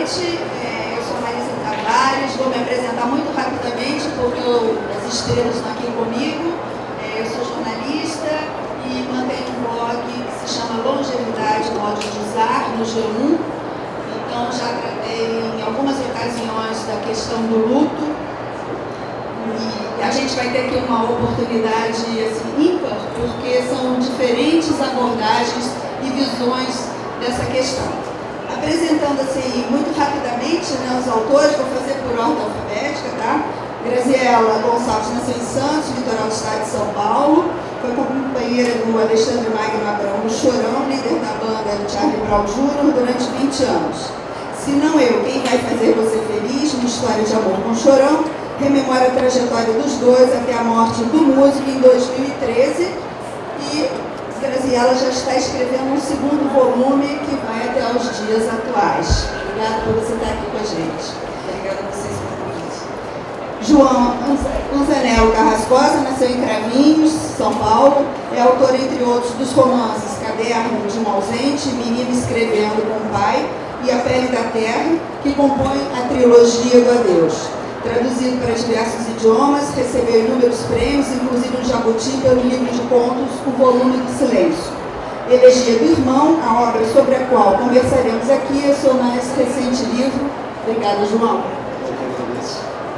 noite. Eu sou Marisa Tavares, vou me apresentar muito rapidamente porque as estrelas estão aqui comigo. Eu sou jornalista e mantenho um blog que se chama Longevidade, Modo de Usar, no G1. Então, já tratei em algumas ocasiões da questão do luto. E a gente vai ter aqui uma oportunidade assim, ímpar, porque são diferentes abordagens e visões dessa questão. Apresentando assim, muito rapidamente, né, os autores, vou fazer por ordem alfabética, tá? Graziela Gonçalves nasceu em Santos, litoral do estado de São Paulo. Foi companheira do Alexandre Magno Abrão no Chorão, líder da banda do Charlie Brown Jr. durante 20 anos. Se não eu, quem vai fazer você feliz? Uma história de amor com Chorão. Rememora a trajetória dos dois até a morte do músico em 2013. E Graziela já está escrevendo um segundo volume que vai até os dias atuais. Obrigada por você estar aqui com a gente. Obrigada a vocês pelo convite. João Anzanello Carrascosa nasceu em Cravinhos, São Paulo. É autor, entre outros, dos romances Caderno de um Ausente, Menino Escrevendo com o Pai e A Pele da Terra, que compõe a trilogia do Adeus. Traduzido para diversos idiomas, recebeu inúmeros prêmios, inclusive um Jabuti pelo livro de contos O Volume do Silêncio. Elegia do Irmão, a obra sobre a qual conversaremos aqui, é seu mais recente livro. Obrigada, João.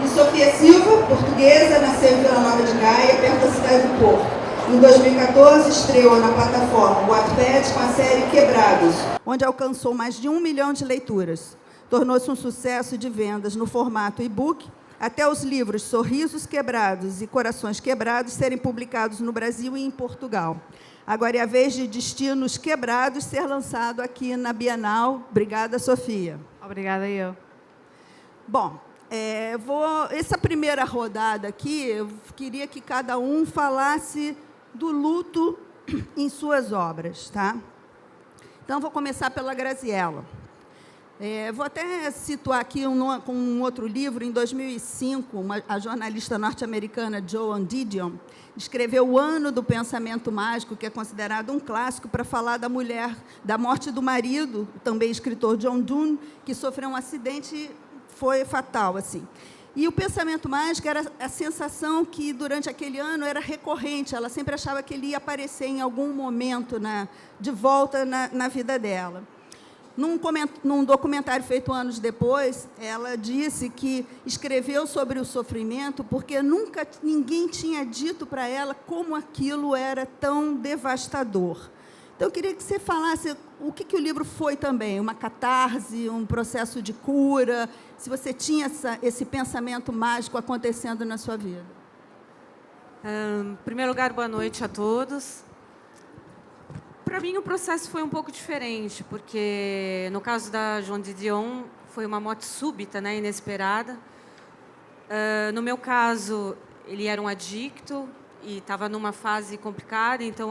E Sofia Silva, portuguesa, nasceu em Vila Nova de Gaia, perto da cidade do Porto. Em 2014, estreou na plataforma Wattpad com a série Quebrados, onde alcançou mais de 1 milhão de leituras. Tornou-se um sucesso de vendas no formato e-book, até os livros Sorrisos Quebrados e Corações Quebrados serem publicados no Brasil e em Portugal. Agora é a vez de Destinos Quebrados ser lançado aqui na Bienal. Obrigada, Sofia. Obrigada, eu. Bom, essa primeira rodada aqui, eu queria que cada um falasse do luto em suas obras, tá? Então, vou começar pela Graziela. Vou até situar aqui com um outro livro. Em 2005, a jornalista norte-americana Joan Didion escreveu O Ano do Pensamento Mágico, que é considerado um clássico, para falar da mulher, da morte do marido, também escritor John Donne, que sofreu um acidente e foi fatal, assim. E o pensamento mágico era a sensação que, durante aquele ano, era recorrente. Ela sempre achava que ele ia aparecer em algum momento de volta na vida dela. Num documentário feito anos depois, ela disse que escreveu sobre o sofrimento porque nunca ninguém tinha dito para ela como aquilo era tão devastador. Então, eu queria que você falasse o que o livro foi também, uma catarse, um processo de cura, se você tinha esse pensamento mágico acontecendo na sua vida. Em primeiro lugar, boa noite a todos. Para mim, o processo foi um pouco diferente, porque, no caso da Joan Didion, foi uma morte súbita, né, inesperada. No meu caso, ele era um adicto e estava numa fase complicada, então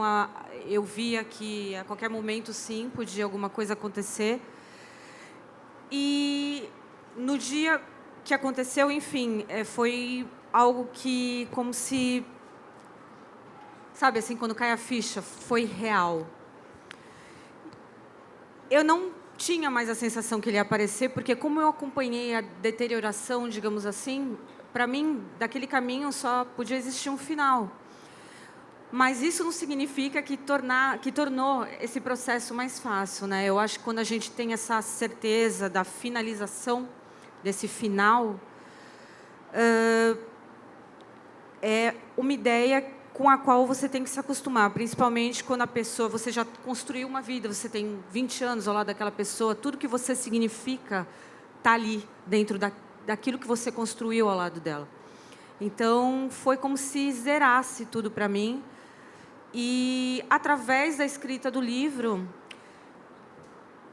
eu via que, a qualquer momento, sim, podia alguma coisa acontecer. E, no dia que aconteceu, enfim, foi algo que, como se... Sabe, assim, quando cai a ficha, foi real. Eu não tinha mais a sensação que ele ia aparecer, porque como eu acompanhei a deterioração, digamos assim, para mim, daquele caminho só podia existir um final. Mas isso não significa que tornou esse processo mais fácil, né? Eu acho que quando a gente tem essa certeza da finalização desse final, é uma ideia com a qual você tem que se acostumar, principalmente quando você já construiu uma vida, você tem 20 anos ao lado daquela pessoa, tudo que você significa está ali, dentro daquilo que você construiu ao lado dela. Então, foi como se zerasse tudo para mim. E, através da escrita do livro,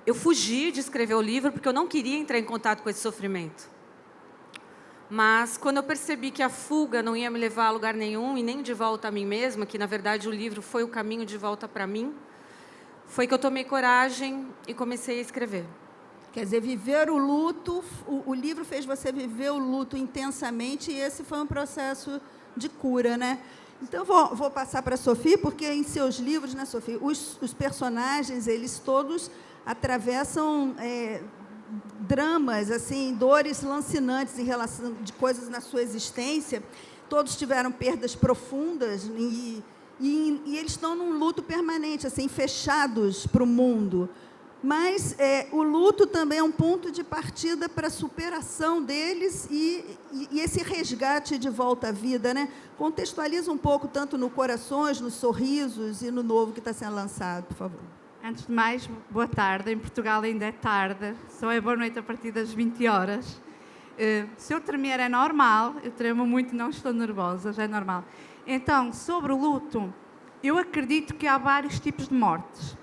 eu fugi de escrever o livro, porque eu não queria entrar em contato com esse sofrimento. Mas, quando eu percebi que a fuga não ia me levar a lugar nenhum, e nem de volta a mim mesma, que, na verdade, o livro foi o caminho de volta para mim, foi que eu tomei coragem e comecei a escrever. Quer dizer, viver o luto, o livro fez você viver o luto intensamente, e esse foi um processo de cura, né? Então, vou passar para a Sofia, porque em seus livros, né, Sofia, os personagens, eles todos atravessam dramas, assim, dores lancinantes em relação de coisas na sua existência. Todos tiveram perdas profundas e eles estão num luto permanente, assim, fechados para o mundo. Mas o luto também é um ponto de partida para a superação deles e esse resgate de volta à vida, né? Contextualiza um pouco, tanto no Corações, nos Sorrisos e no novo que está sendo lançado, por favor. Antes de mais, boa tarde. Em Portugal ainda é tarde, só é boa noite a partir das 20 horas. Se eu tremer é normal, eu tremo muito, não estou nervosa, já é normal. Então, sobre o luto, eu acredito que há vários tipos de mortes.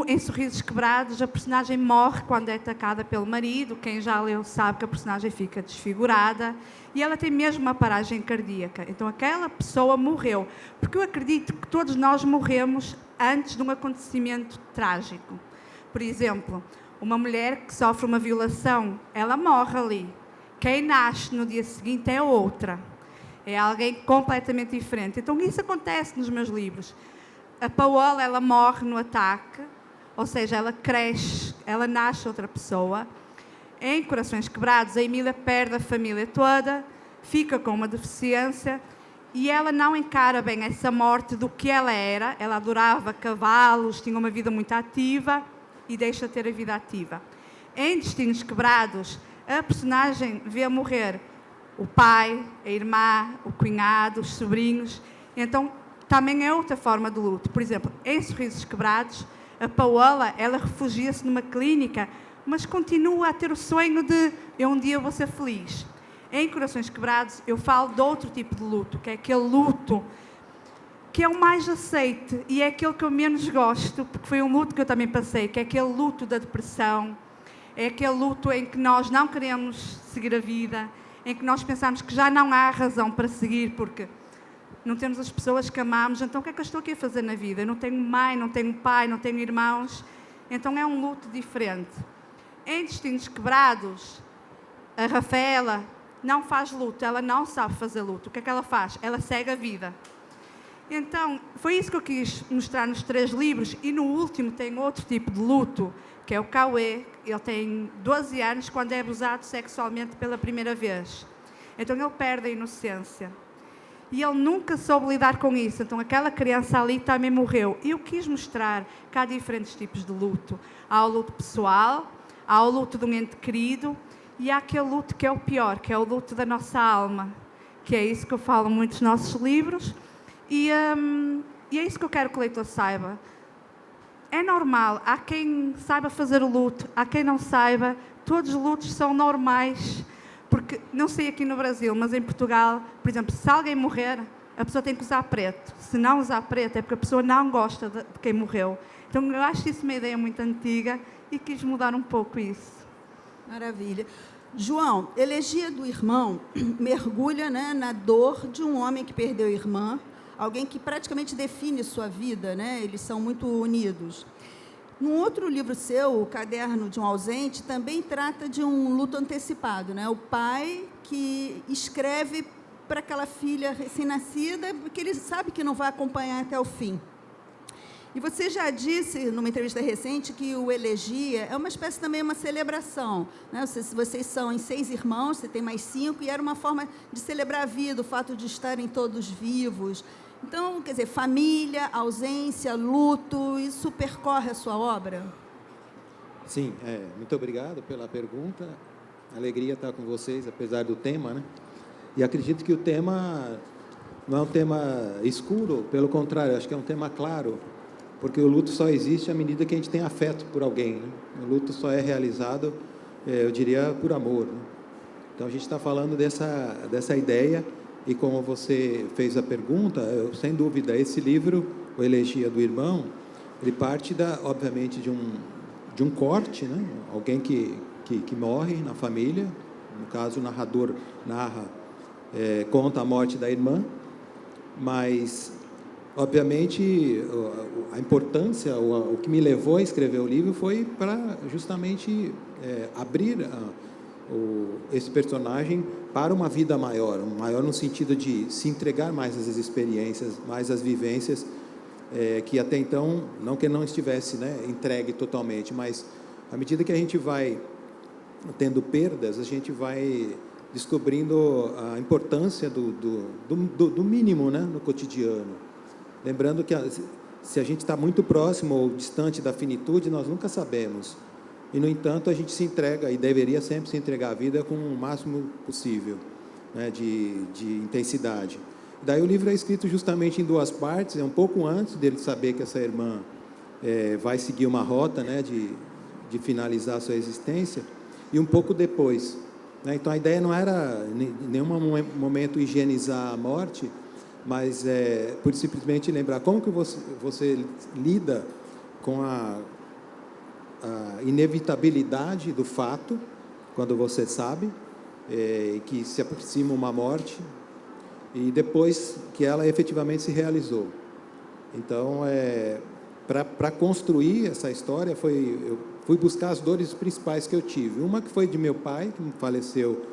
Em Sorrisos Quebrados, a personagem morre quando é atacada pelo marido. Quem já leu sabe que a personagem fica desfigurada e ela tem mesmo uma paragem cardíaca. Então, aquela pessoa morreu. Porque eu acredito que todos nós morremos antes de um acontecimento trágico. Por exemplo, uma mulher que sofre uma violação, ela morre ali. Quem nasce no dia seguinte é outra. É alguém completamente diferente. Então, isso acontece nos meus livros. A Paola, ela morre no ataque, ou seja, ela cresce, ela nasce outra pessoa. Em Corações Quebrados, a Emília perde a família toda, fica com uma deficiência e ela não encara bem essa morte do que ela era. Ela adorava cavalos, tinha uma vida muito ativa e deixa de ter a vida ativa. Em Destinos Quebrados, a personagem vê morrer o pai, a irmã, o cunhado, os sobrinhos. Então, também é outra forma de luto. Por exemplo, em Sorrisos Quebrados, a Paola, ela refugia-se numa clínica, mas continua a ter o sonho de eu um dia vou ser feliz. Em Corações Quebrados, eu falo de outro tipo de luto, que é aquele luto que é o mais aceite e é aquele que eu menos gosto, porque foi um luto que eu também passei, que é aquele luto da depressão, é aquele luto em que nós não queremos seguir a vida, em que nós pensamos que já não há razão para seguir, porque não temos as pessoas que amamos. Então, o que é que eu estou aqui a fazer na vida? Eu não tenho mãe, não tenho pai, não tenho irmãos. Então, é um luto diferente. Em Destinos Quebrados, a Rafaela não faz luto, ela não sabe fazer luto. O que é que ela faz? Ela segue a vida. Então, foi isso que eu quis mostrar nos 3 livros. E no último tem outro tipo de luto, que é o Cauê. Ele tem 12 anos quando é abusado sexualmente pela primeira vez. Então, ele perde a inocência. E ele nunca soube lidar com isso. Então, aquela criança ali também morreu. E eu quis mostrar que há diferentes tipos de luto. Há o luto pessoal, há o luto de um ente querido e há aquele luto que é o pior, que é o luto da nossa alma. Que é isso que eu falo muito nos nossos livros. E é isso que eu quero que o leitor saiba. É normal. Há quem saiba fazer o luto, há quem não saiba. Todos os lutos são normais. Porque, não sei aqui no Brasil, mas em Portugal, por exemplo, se alguém morrer, a pessoa tem que usar preto. Se não usar preto, é porque a pessoa não gosta de quem morreu. Então, eu acho isso uma ideia muito antiga e quis mudar um pouco isso. Maravilha. João, Elegia do Irmão mergulha, né, na dor de um homem que perdeu a irmã, alguém que praticamente define sua vida, né? Eles são muito unidos. Num outro livro seu, O Caderno de um Ausente, também trata de um luto antecipado, né? O pai que escreve para aquela filha recém-nascida, porque ele sabe que não vai acompanhar até o fim. E você já disse, numa entrevista recente, que o Elegia é uma espécie também uma celebração, né? Vocês são em 6 irmãos, você tem mais 5, e era uma forma de celebrar a vida, o fato de estarem todos vivos. Então, quer dizer, família, ausência, luto, isso percorre a sua obra? Sim, muito obrigado pela pergunta. Alegria estar com vocês, apesar do tema, né? E acredito que o tema não é um tema escuro, pelo contrário, acho que é um tema claro, porque o luto só existe à medida que a gente tem afeto por alguém, né? O luto só é realizado, eu diria, por amor, né? Então, a gente está falando dessa ideia. E como você fez a pergunta, sem dúvida, esse livro, O Elegia do Irmão, ele parte, obviamente, de um corte, né? Alguém que morre na família, no caso, o narrador narra, conta a morte da irmã, mas, obviamente, a importância, o que me levou a escrever o livro foi para justamente abrir esse personagem para uma vida maior no sentido de se entregar mais às experiências, mais às vivências, que até então, não que não estivesse, né, entregue totalmente, mas à medida que a gente vai tendo perdas, a gente vai descobrindo a importância do mínimo, né, no cotidiano. Lembrando que se a gente está muito próximo ou distante da finitude, nós nunca sabemos. E, no entanto, a gente se entrega, e deveria sempre se entregar à vida com o máximo possível, né, de intensidade. Daí o livro é escrito justamente em 2 partes, é um pouco antes dele saber que essa irmã vai seguir uma rota, né, de finalizar a sua existência, e um pouco depois. Né? Então, a ideia não era, em nenhum momento, higienizar a morte, mas por simplesmente lembrar como que você lida com a inevitabilidade do fato, quando você sabe que se aproxima uma morte, e depois que ela efetivamente se realizou. Então, para construir essa história, eu fui buscar as dores principais que eu tive. Uma que foi de meu pai, que faleceu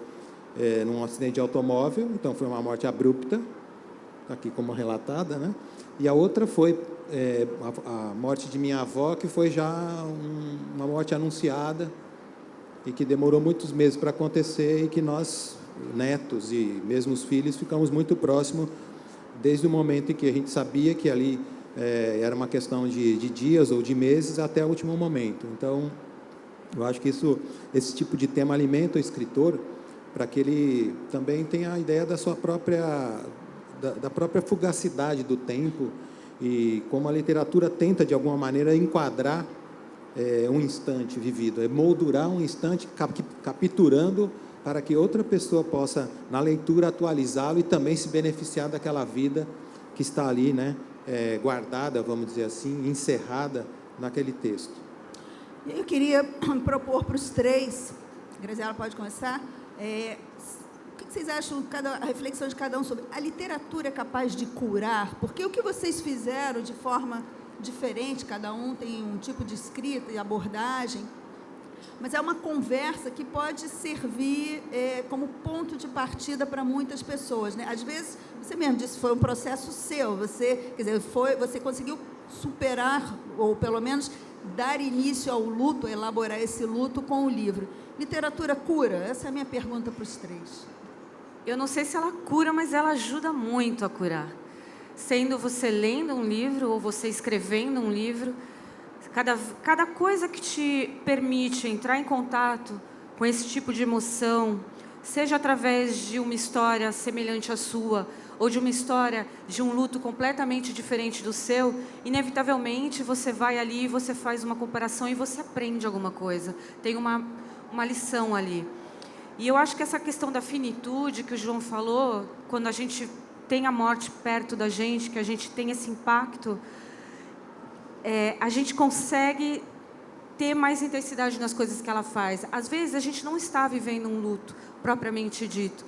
num acidente de automóvel, então foi uma morte abrupta, aqui como relatada, né? E a outra foi a morte de minha avó, que foi já uma morte anunciada e que demorou muitos meses para acontecer, e que nós, netos e mesmo os filhos, ficamos muito próximos desde o momento em que a gente sabia que ali era uma questão de dias ou de meses até o último momento. Então, eu acho que esse tipo de tema alimenta o escritor para que ele também tenha a ideia da sua própria fugacidade do tempo, e como a literatura tenta, de alguma maneira, enquadrar um instante vivido, moldurar um instante, capturando para que outra pessoa possa, na leitura, atualizá-lo e também se beneficiar daquela vida que está ali, né, guardada, vamos dizer assim, encerrada naquele texto. Eu queria propor para os 3, Graziela pode começar, o que vocês acham, a reflexão de cada um sobre a literatura é capaz de curar? Porque o que vocês fizeram de forma diferente, cada um tem um tipo de escrita e abordagem, mas é uma conversa que pode servir como ponto de partida para muitas pessoas, né? Às vezes, você mesmo disse, foi um processo seu, você conseguiu superar, ou pelo menos dar início ao luto, elaborar esse luto com o livro. Literatura cura? Essa é a minha pergunta para os 3. Eu não sei se ela cura, mas ela ajuda muito a curar. Sendo você lendo um livro ou você escrevendo um livro, cada coisa que te permite entrar em contato com esse tipo de emoção, seja através de uma história semelhante à sua, ou de uma história de um luto completamente diferente do seu, inevitavelmente você vai ali, você faz uma comparação e você aprende alguma coisa. Tem uma lição ali. E eu acho que essa questão da finitude que o João falou, quando a gente tem a morte perto da gente, que a gente tem esse impacto, a gente consegue ter mais intensidade nas coisas que ela faz. Às vezes, a gente não está vivendo um luto, propriamente dito.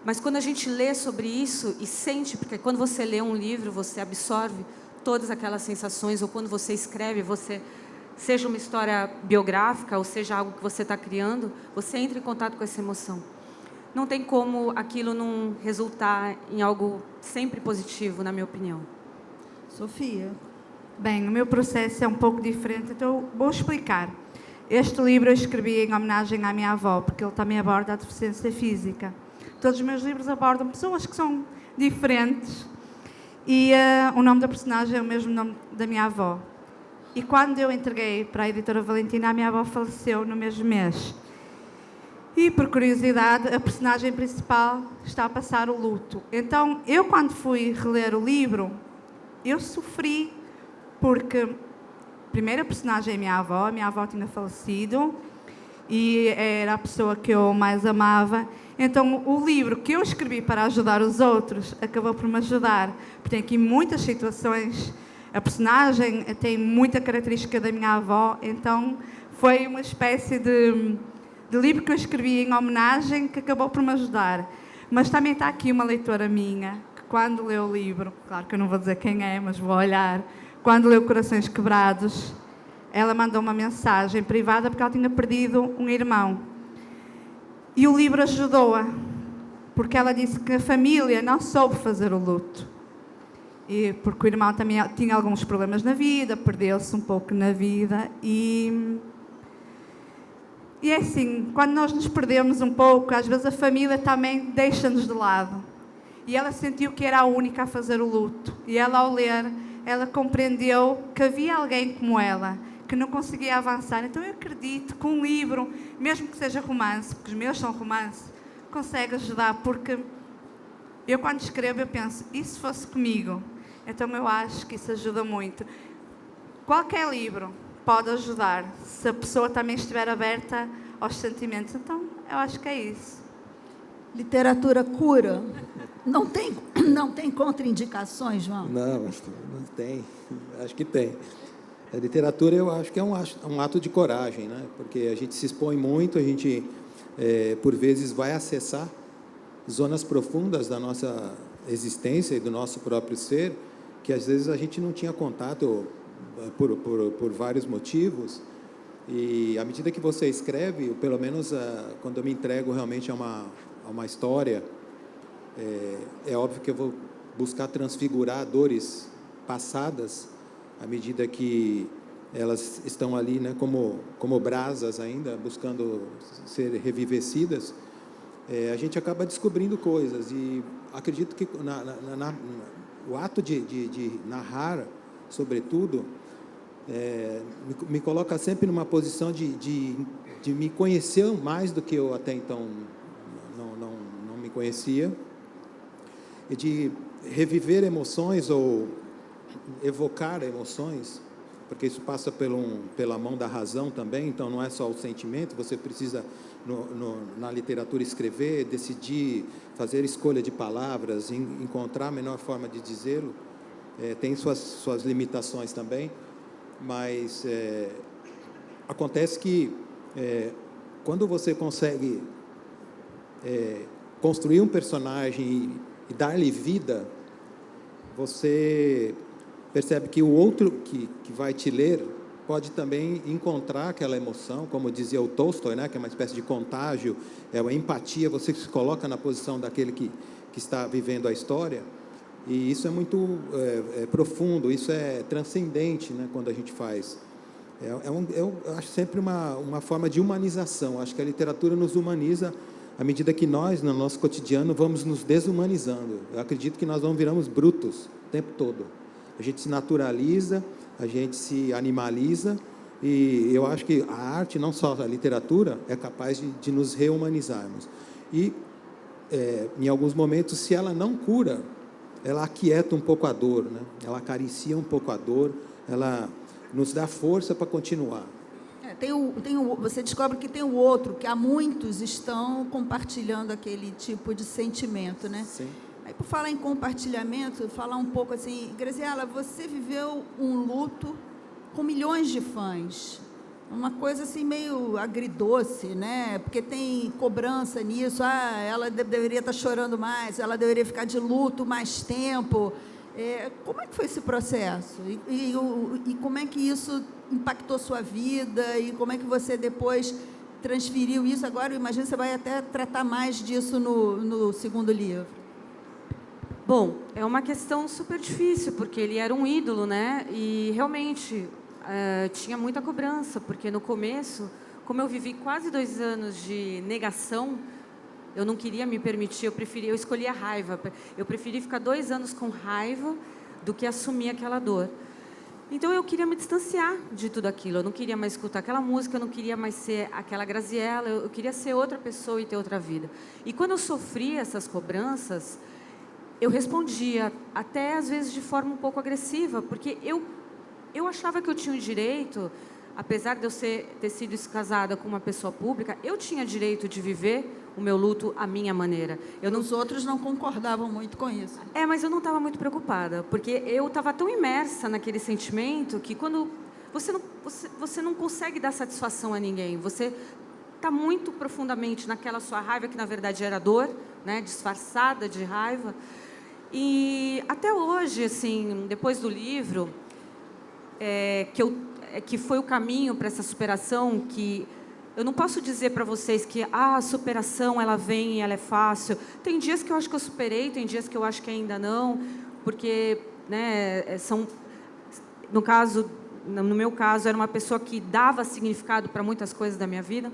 Mas quando a gente lê sobre isso e sente, porque quando você lê um livro, você absorve todas aquelas sensações, ou quando você escreve, seja uma história biográfica, ou seja algo que você está criando, você entra em contato com essa emoção. Não tem como aquilo não resultar em algo sempre positivo, na minha opinião. Sofia? Bem, o meu processo é um pouco diferente, então vou explicar. Este livro eu escrevi em homenagem à minha avó, porque ele também aborda a deficiência física. Todos os meus livros abordam pessoas que são diferentes, e o nome da personagem é o mesmo nome da minha avó. E quando eu entreguei para a editora Valentina, a minha avó faleceu no mesmo mês. E, por curiosidade, a personagem principal está a passar o luto. Então, eu, quando fui reler o livro, eu sofri, porque, primeiro, a personagem é a minha avó tinha falecido, e era a pessoa que eu mais amava. Então, o livro que eu escrevi para ajudar os outros acabou por me ajudar, porque tem aqui muitas situações. A personagem tem muita característica da minha avó, então foi uma espécie de livro que eu escrevi em homenagem que acabou por me ajudar. Mas também está aqui uma leitora minha, que quando leu o livro, claro que eu não vou dizer quem é, mas vou olhar, quando leu Corações Quebrados, ela mandou uma mensagem privada porque ela tinha perdido um irmão. E o livro ajudou-a, porque ela disse que a família não soube fazer o luto. E porque o irmão também tinha alguns problemas na vida, perdeu-se um pouco na vida, e E é assim, quando nós nos perdemos um pouco, às vezes a família também deixa-nos de lado. E ela sentiu que era a única a fazer o luto. E ela, ao ler, ela compreendeu que havia alguém como ela, que não conseguia avançar. Então eu acredito que um livro, mesmo que seja romance, porque os meus são romance, consegue ajudar, porque eu quando escrevo eu penso, e se fosse comigo? Então eu acho que isso ajuda muito. Qualquer livro pode ajudar, se a pessoa também estiver aberta aos sentimentos. Então eu acho que é isso. Literatura cura? Não tem contraindicações, João? Não, acho que não tem. Acho que tem. A literatura, eu acho que é um ato de coragem, né? Porque a gente se expõe muito, a gente, por vezes, vai acessar zonas profundas da nossa existência e do nosso próprio ser, que às vezes a gente não tinha contato por vários motivos. E à medida que você escreve, pelo menos quando eu me entrego realmente a uma história, é óbvio que eu vou buscar transfigurar dores passadas à medida que elas estão ali, né, como brasas ainda, buscando ser revivecidas. A gente acaba descobrindo coisas, e acredito que o ato de narrar, sobretudo, me coloca sempre numa posição de me conhecer mais do que eu até então não me conhecia, e de reviver emoções ou evocar emoções, porque isso passa pela mão da razão também. Então não é só o sentimento, você precisa na literatura escrever, decidir, fazer escolha de palavras, encontrar a melhor forma de dizê-lo. Tem suas limitações também, mas acontece que quando você consegue construir um personagem e dar-lhe vida, você percebe que o outro que vai te ler pode também encontrar aquela emoção, como dizia o Tolstói, né, que é uma espécie de contágio, é uma empatia, você se coloca na posição daquele que está vivendo a história, e isso é muito profundo, isso é transcendente, né, quando a gente faz. Eu acho sempre uma forma de humanização. Acho que a literatura nos humaniza à medida que nós, no nosso cotidiano, vamos nos desumanizando. Eu acredito que nós não viramos brutos o tempo todo. A gente se naturaliza, a gente se animaliza, e eu acho que a arte, não só a literatura, é capaz de nos rehumanizarmos. E, em alguns momentos, se ela não cura, ela aquieta um pouco a dor, né? Ela acaricia um pouco a dor, ela nos dá força para continuar. Você descobre que tem o outro, que há muitos estão compartilhando aquele tipo de sentimento, né? Sim. Aí, por falar em compartilhamento, falar um pouco assim, Graziela, você viveu um luto com milhões de fãs, uma coisa assim meio agridoce, né? Porque tem cobrança nisso, ela deveria estar chorando mais, ela deveria ficar de luto mais tempo. Como é que foi esse processo? E como é que isso impactou sua vida? E como é que você depois transferiu isso? Agora, eu imagino que você vai até tratar mais disso no segundo livro. Bom, é uma questão super difícil, porque ele era um ídolo, né? E realmente tinha muita cobrança, porque no começo, como eu vivi quase 2 anos de negação, eu não queria me permitir, eu escolhi a raiva. Eu preferi ficar 2 anos com raiva do que assumir aquela dor. Então eu queria me distanciar de tudo aquilo. Eu não queria mais escutar aquela música, eu não queria mais ser aquela Graziela, eu queria ser outra pessoa e ter outra vida. E quando eu sofria essas cobranças, eu respondia, até às vezes de forma um pouco agressiva, porque eu achava que eu tinha o direito, apesar de eu ter sido casada com uma pessoa pública, eu tinha direito de viver o meu luto à minha maneira. Os outros não concordavam muito com isso. Mas eu não estava muito preocupada, porque eu estava tão imersa naquele sentimento que quando você não consegue dar satisfação a ninguém, você está muito profundamente naquela sua raiva, que na verdade era dor, né, disfarçada de raiva. E até hoje, assim, depois do livro, que foi o caminho para essa superação, que eu não posso dizer para vocês que a superação ela vem e ela é fácil. Tem dias que eu acho que eu superei, tem dias que eu acho que ainda não, porque, né, no meu caso, era uma pessoa que dava significado para muitas coisas da minha vida.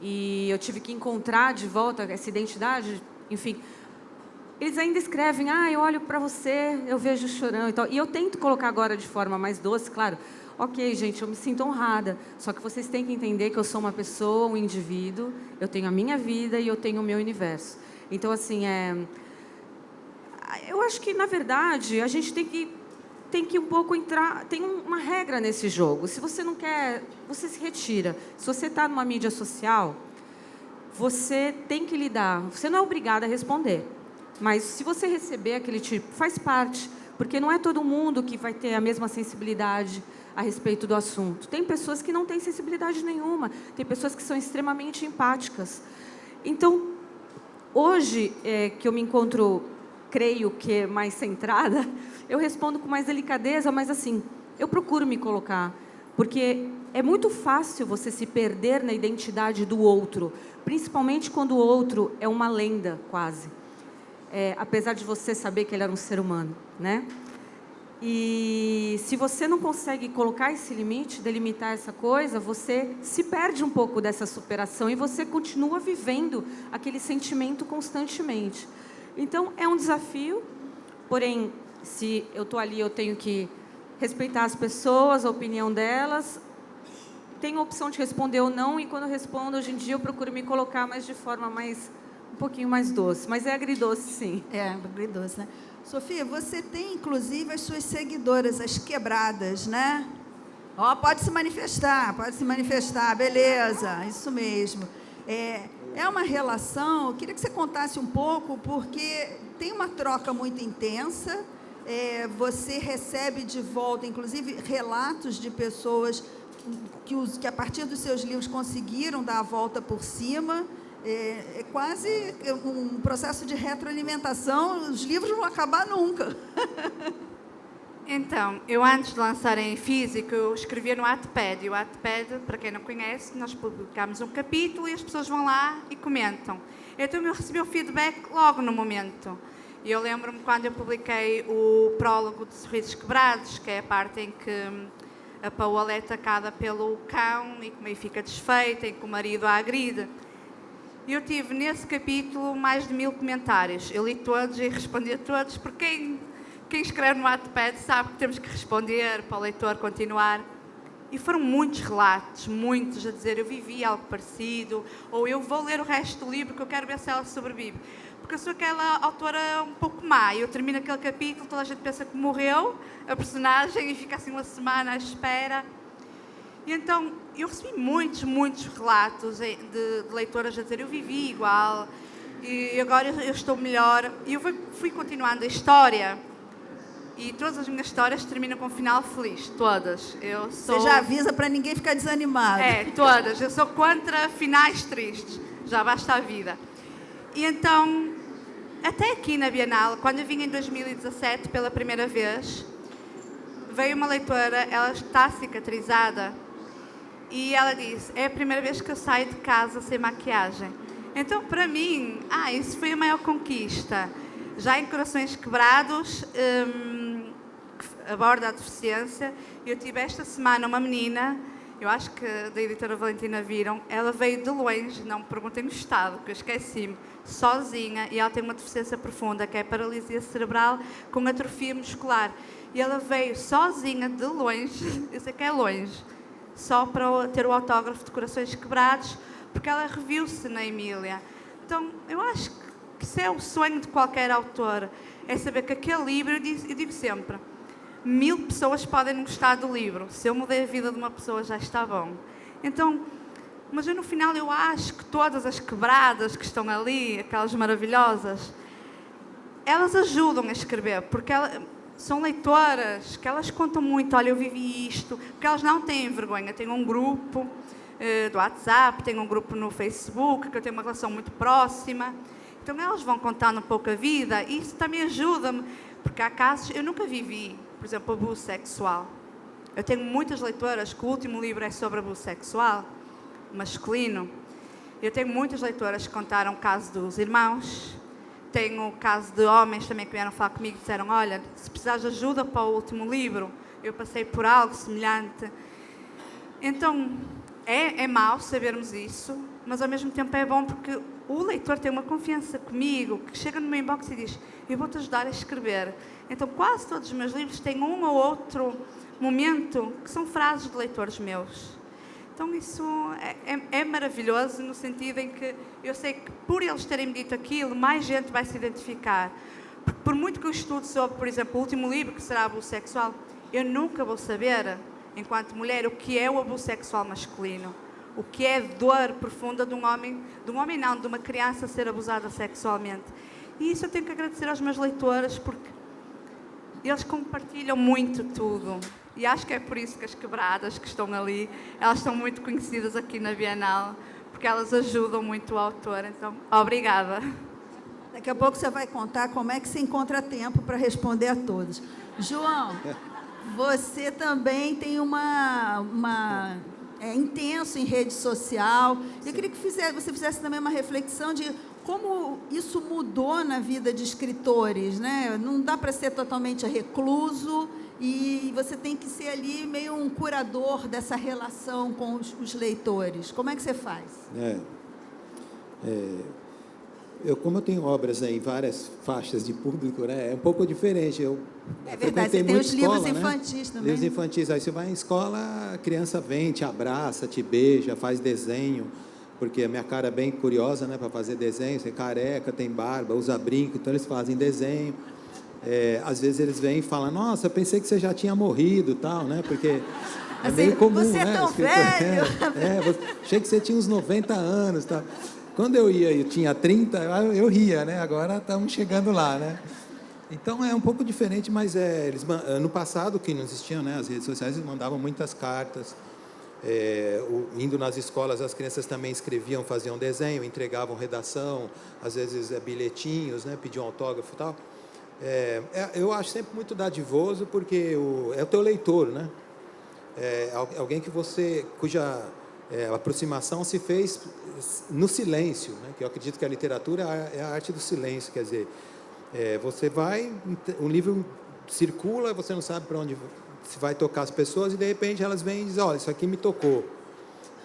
e eu tive que encontrar de volta essa identidade, enfim, eles ainda escrevem, eu olho para você, eu vejo chorão e tal. E eu tento colocar agora de forma mais doce, claro. Ok, gente, eu me sinto honrada. Só que vocês têm que entender que eu sou uma pessoa, um indivíduo, eu tenho a minha vida e eu tenho o meu universo. Então, assim, eu acho que, na verdade, a gente tem que um pouco entrar... Tem uma regra nesse jogo. Se você não quer, você se retira. Se você está numa mídia social, você tem que lidar. Você não é obrigada a responder. Mas, se você receber aquele tipo, faz parte. Porque não é todo mundo que vai ter a mesma sensibilidade a respeito do assunto. Tem pessoas que não têm sensibilidade nenhuma. Tem pessoas que são extremamente empáticas. Então, hoje, que eu me encontro, creio que mais centrada, eu respondo com mais delicadeza, mas assim, eu procuro me colocar. Porque é muito fácil você se perder na identidade do outro. Principalmente quando o outro é uma lenda, quase. Apesar de você saber que ele era um ser humano, né? E se você não consegue colocar esse limite, delimitar essa coisa, você se perde um pouco dessa superação e você continua vivendo aquele sentimento constantemente. Então, é um desafio, porém, se eu estou ali, eu tenho que respeitar as pessoas, a opinião delas, tenho a opção de responder ou não, e quando eu respondo, hoje em dia, eu procuro me colocar, mas de forma um pouquinho mais doce. Mas é agridoce, sim. É, agridoce, né? Sofia, você tem, inclusive, as suas seguidoras, as quebradas, né? Pode se manifestar, beleza, isso mesmo. É uma relação, eu queria que você contasse um pouco, porque tem uma troca muito intensa, você recebe de volta, inclusive, relatos de pessoas que a partir dos seus livros conseguiram dar a volta por cima. É quase um processo de retroalimentação, os livros não vão acabar nunca. Então, eu antes de lançar em físico, eu escrevia no Wattpad. E o Wattpad, para quem não conhece, nós publicamos um capítulo e as pessoas vão lá e comentam. Então, eu recebi o feedback logo no momento. E eu lembro-me quando eu publiquei o prólogo de Sorrisos Quebrados, que é a parte em que a Paola é atacada pelo cão e que fica desfeita, em que o marido a agride. E eu tive nesse capítulo mais de 1000 comentários. Eu li todos e respondi a todos, porque quem escreve no Wattpad sabe que temos que responder para o leitor continuar. E foram muitos relatos, muitos a dizer, eu vivi algo parecido, ou eu vou ler o resto do livro que eu quero ver se ela sobrevive. Porque eu sou aquela autora um pouco má, eu termino aquele capítulo, toda a gente pensa que morreu a personagem e fica assim uma semana à espera. E então, eu recebi muitos relatos de leitoras a dizer, eu vivi igual, e agora eu estou melhor. E eu fui continuando a história, e todas as minhas histórias terminam com um final feliz, todas. Você já avisa para ninguém ficar desanimado. Todas. Eu sou contra finais tristes, já basta a vida. E então, até aqui na Bienal, quando eu vim em 2017 pela primeira vez, veio uma leitora, ela está cicatrizada, e ela disse, é a primeira vez que eu saio de casa sem maquiagem. Então, para mim, isso foi a maior conquista. Já em Corações Quebrados, que aborda a deficiência, eu tive esta semana uma menina, eu acho que da editora Valentina viram, ela veio de longe, não me perguntem no estado, que eu esqueci-me, sozinha, e ela tem uma deficiência profunda, que é paralisia cerebral com atrofia muscular. E ela veio sozinha, de longe, eu sei que é longe, só para ter o autógrafo de Corações Quebrados, porque ela reviu-se na Emília. Então, eu acho que isso é o sonho de qualquer autor, é saber que aquele livro, eu digo sempre, 1000 pessoas podem não gostar do livro, se eu mudei a vida de uma pessoa já está bom. Então, mas eu no final eu acho que todas as quebradas que estão ali, aquelas maravilhosas, elas ajudam a escrever, porque são leitoras que elas contam muito, olha, eu vivi isto, porque elas não têm vergonha. Tem um grupo do WhatsApp, tem um grupo no Facebook, que eu tenho uma relação muito próxima. Então, elas vão contando um pouco a vida e isso também ajuda-me, porque há casos, eu nunca vivi, por exemplo, abuso sexual. Eu tenho muitas leitoras que o último livro é sobre abuso sexual, masculino. Eu tenho muitas leitoras que contaram o caso dos irmãos. Tenho o caso de homens também que vieram falar comigo e disseram, olha, se precisares de ajuda para o último livro, eu passei por algo semelhante. Então, é mau sabermos isso, mas ao mesmo tempo é bom porque o leitor tem uma confiança comigo, que chega no meu inbox e diz, eu vou-te ajudar a escrever. Então, quase todos os meus livros têm um ou outro momento que são frases de leitores meus. Então, isso é maravilhoso no sentido em que eu sei que por eles terem dito aquilo, mais gente vai se identificar. Porque por muito que eu estude sobre, por exemplo, o último livro, que será abuso sexual, eu nunca vou saber, enquanto mulher, o que é o abuso sexual masculino. O que é a dor profunda de um homem não, de uma criança ser abusada sexualmente. E isso eu tenho que agradecer aos meus leitores, porque eles compartilham muito tudo. E acho que é por isso que as quebradas que estão ali, elas são muito conhecidas aqui na Bienal, porque elas ajudam muito o autor. Então, obrigada. Daqui a pouco você vai contar como é que se encontra tempo para responder a todos. João, você também tem é intenso em rede social. Eu queria que você fizesse também uma reflexão de como isso mudou na vida de escritores, né? Não dá para ser totalmente recluso e você tem que ser ali meio um curador dessa relação com os leitores. Como é que você faz? Como eu tenho obras em várias faixas de público, né, é um pouco diferente. É verdade, você tem os livros infantis também. Livros infantis, aí você vai em escola, a criança vem, te abraça, te beija, faz desenho, porque a minha cara é bem curiosa, né, para fazer desenho, você é careca, tem barba, usa brinco, então eles fazem desenho. Às vezes eles vêm e falam, nossa, eu pensei que você já tinha morrido, tal, né, porque é assim, meio comum, você é tão velho. Achei que você tinha uns 90 anos, tal. Quando eu tinha 30, eu ria, né? Agora estamos chegando lá, né? Então é um pouco diferente, mas no passado, que não existiam, né, as redes sociais, eles mandavam muitas cartas. Indo nas escolas, as crianças também escreviam, faziam desenho, entregavam redação, às vezes bilhetinhos, né, pediam autógrafo e tal. Eu acho sempre muito dadivoso, porque é o teu leitor, né? Alguém cuja aproximação se fez no silêncio, né? Que eu acredito que a literatura é a arte do silêncio, quer dizer, você vai, um livro circula, você não sabe para onde se vai tocar as pessoas, e de repente elas vêm e dizem, olha, isso aqui me tocou.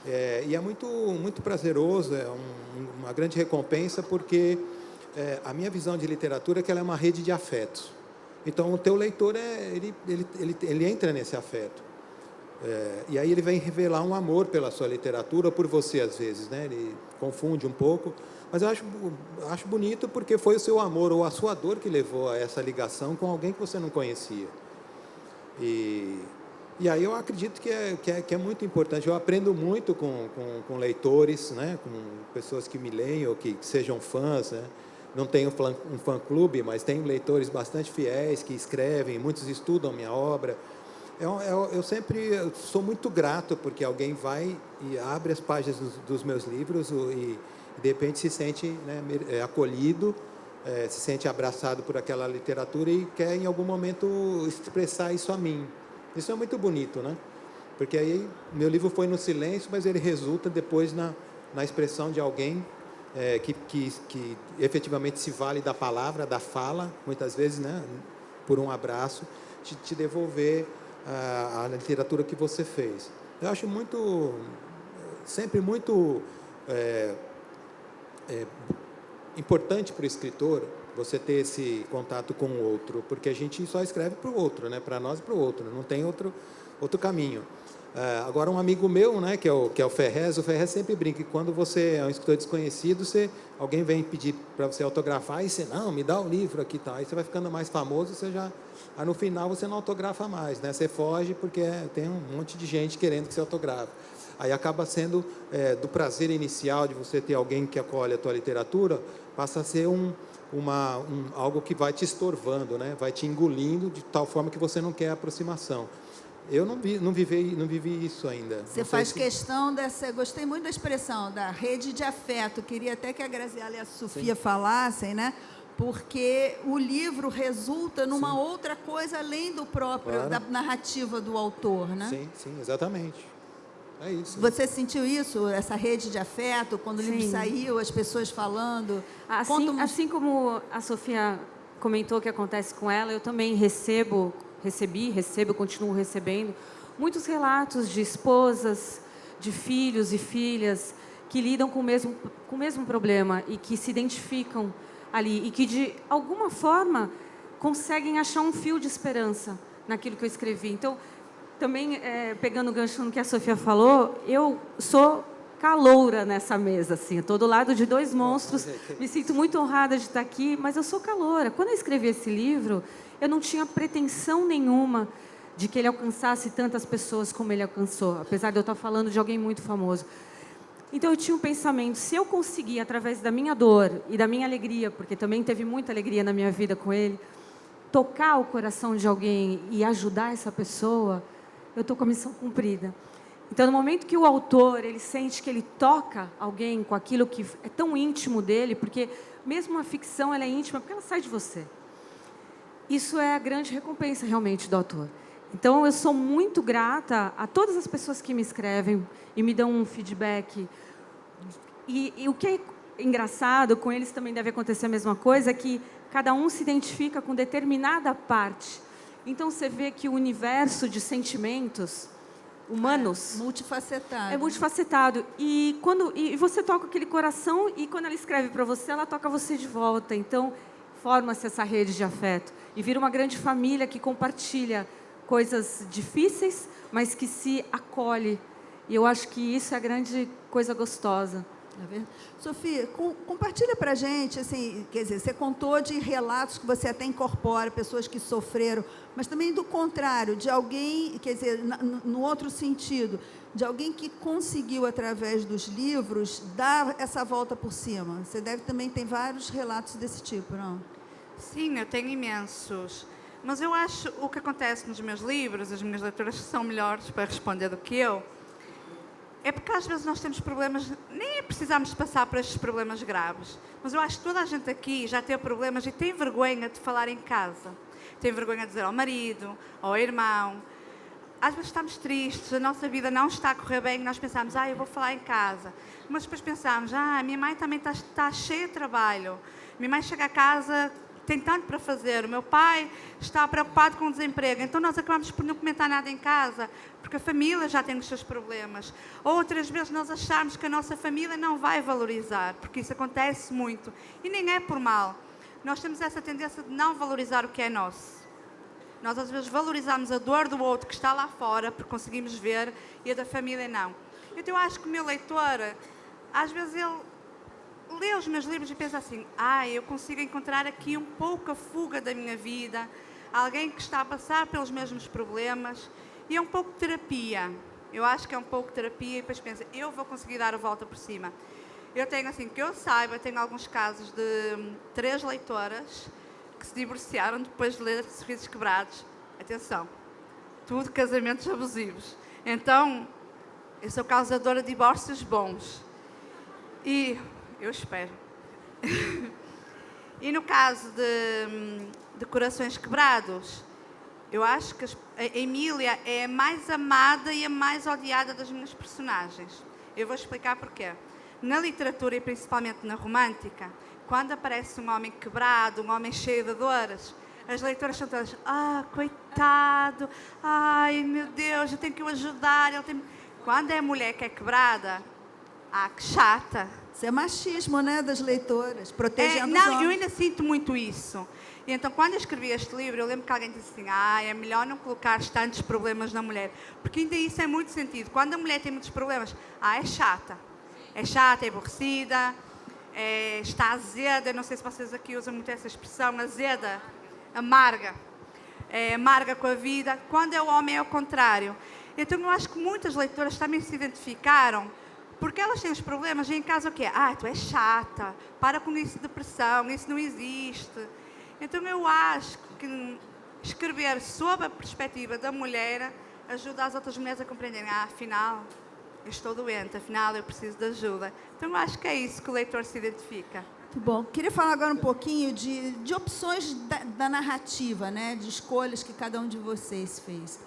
E é muito, muito prazeroso, uma grande recompensa, porque a minha visão de literatura é que ela é uma rede de afetos. Então, o teu leitor, ele entra nesse afeto. E aí ele vem revelar um amor pela sua literatura, ou por você, às vezes, né? Ele confunde um pouco, mas eu acho bonito, porque foi o seu amor ou a sua dor que levou a essa ligação com alguém que você não conhecia. E aí eu acredito que é muito importante. Eu aprendo muito com leitores, né? Com pessoas que me leem ou que sejam fãs, né? Não tenho um fã-clube, mas tenho leitores bastante fiéis que escrevem, muitos estudam minha obra. Eu sempre sou muito grato, porque alguém vai e abre as páginas dos meus livros e de repente se sente, né, acolhido, se sente abraçado por aquela literatura e quer em algum momento expressar isso a mim. Isso é muito bonito, né? Porque aí meu livro foi no silêncio, mas ele resulta depois na expressão de alguém que efetivamente se vale da palavra, da fala, muitas vezes, né, por um abraço, te devolver a literatura que você fez. Eu acho sempre muito importante para o escritor você ter esse contato com o outro, porque a gente só escreve para o outro, né? Para nós e para o outro, não tem outro caminho. Agora, um amigo meu, né, que é o Ferrez sempre brinca que quando você é um escritor desconhecido, alguém vem pedir para você autografar e você, não, me dá o livro aqui, tá? Aí você vai ficando mais famoso, aí no final você não autografa mais, né? Você foge porque tem um monte de gente querendo que você autografe. Aí acaba sendo, do prazer inicial de você ter alguém que acolhe a tua literatura, passa a ser algo que vai te estorvando, né? Vai te engolindo de tal forma que você não quer aproximação. Eu não vivi isso ainda. Você faz questão dessa... Gostei muito da expressão, da rede de afeto. Queria até que a Graziela e a Sofia falassem, né? Porque o livro resulta numa outra coisa além do próprio, da narrativa do autor, né? Sim, exatamente. É isso. Você sentiu isso, essa rede de afeto, quando o livro saiu, as pessoas falando? Assim como a Sofia comentou que acontece com ela, eu também recebo, continuo recebendo muitos relatos de esposas, de filhos e filhas que lidam com o mesmo problema e que se identificam ali e que, de alguma forma, conseguem achar um fio de esperança naquilo que eu escrevi. Então, também, pegando o gancho no que a Sofia falou, eu sou caloura nessa mesa, assim. Estou do lado de dois monstros, me sinto muito honrada de estar aqui, mas eu sou caloura. Quando eu escrevi esse livro, eu não tinha pretensão nenhuma de que ele alcançasse tantas pessoas como ele alcançou, apesar de eu estar falando de alguém muito famoso. Então, eu tinha um pensamento, se eu conseguir, através da minha dor e da minha alegria, porque também teve muita alegria na minha vida com ele, tocar o coração de alguém e ajudar essa pessoa, eu estou com a missão cumprida. Então, no momento que o autor ele sente que ele toca alguém com aquilo que é tão íntimo dele, porque mesmo a ficção ela é íntima, porque ela sai de você. Isso é a grande recompensa, realmente, do autor. Então, eu sou muito grata a todas as pessoas que me escrevem e me dão um feedback. E o que é engraçado, com eles também deve acontecer a mesma coisa, é que cada um se identifica com determinada parte. Então, você vê que o universo de sentimentos humanos multifacetado. É multifacetado. E você toca aquele coração e, quando ela escreve para você, ela toca você de volta. Então, forma-se essa rede de afeto. E vira uma grande família que compartilha coisas difíceis, mas que se acolhe. E eu acho que isso é a grande coisa gostosa. Sofia, compartilha para a gente, assim, quer dizer, você contou de relatos que você até incorpora, pessoas que sofreram, mas também do contrário, de alguém, quer dizer, no outro sentido, de alguém que conseguiu, através dos livros, dar essa volta por cima. Você deve também ter vários relatos desse tipo, não? Sim, eu tenho imensos. Mas eu acho o que acontece nos meus livros, as minhas leitoras são melhores para responder do que eu, é porque às vezes nós temos problemas, nem precisamos passar por estes problemas graves, mas eu acho que toda a gente aqui já teve problemas e tem vergonha de falar em casa. Tem vergonha de dizer ao marido, ao irmão. Às vezes estamos tristes, a nossa vida não está a correr bem e nós pensamos, eu vou falar em casa. Mas depois pensamos, minha mãe também está cheia de trabalho. Minha mãe chega a casa, tem tanto para fazer. O meu pai está preocupado com o desemprego. Então, nós acabamos por não comentar nada em casa, porque a família já tem os seus problemas. Outras vezes, nós achamos que a nossa família não vai valorizar, porque isso acontece muito. E nem é por mal. Nós temos essa tendência de não valorizar o que é nosso. Nós, às vezes, valorizamos a dor do outro que está lá fora, porque conseguimos ver, e a da família não. Então, eu acho que o meu leitor, às vezes, ele lê os meus livros e pensa assim, eu consigo encontrar aqui um pouco a fuga da minha vida, alguém que está a passar pelos mesmos problemas, e é um pouco de terapia. Eu acho que é um pouco de terapia, e depois pensa, eu vou conseguir dar a volta por cima. Eu tenho, assim, que eu saiba, tenho alguns casos de 3 leitoras que se divorciaram depois de ler Sorrisos Quebrados. Atenção, tudo casamentos abusivos. Então, eu sou causadora de divórcios bons. E eu espero. E no caso de Corações Quebrados, eu acho que a Emília é a mais amada e a mais odiada das minhas personagens. Eu vou explicar porquê. Na literatura, e principalmente na romântica, quando aparece um homem quebrado, um homem cheio de dores, as leitoras são todas, coitado, meu Deus, eu tenho que o ajudar. Quando é a mulher que é quebrada, que chata. Isso é machismo, né, das leitoras, protegendo os homens. Eu ainda sinto muito isso. E então, quando eu escrevi este livro, eu lembro que alguém disse assim, é melhor não colocar tantos problemas na mulher. Porque ainda isso é muito sentido. Quando a mulher tem muitos problemas, é chata. É chata, é aborrecida, está azeda. Não sei se vocês aqui usam muito essa expressão, azeda, amarga. É amarga com a vida. Quando é o homem, é o contrário. Então, eu acho que muitas leitoras também se identificaram, porque elas têm os problemas e em casa o quê? Tu és chata, para com isso de depressão, isso não existe. Então eu acho que escrever sob a perspectiva da mulher ajuda as outras mulheres a compreenderem, afinal, eu estou doente, afinal, eu preciso de ajuda. Então eu acho que é isso que o leitor se identifica. Muito bom. Queria falar agora um pouquinho de opções da narrativa, né? De escolhas que cada um de vocês fez.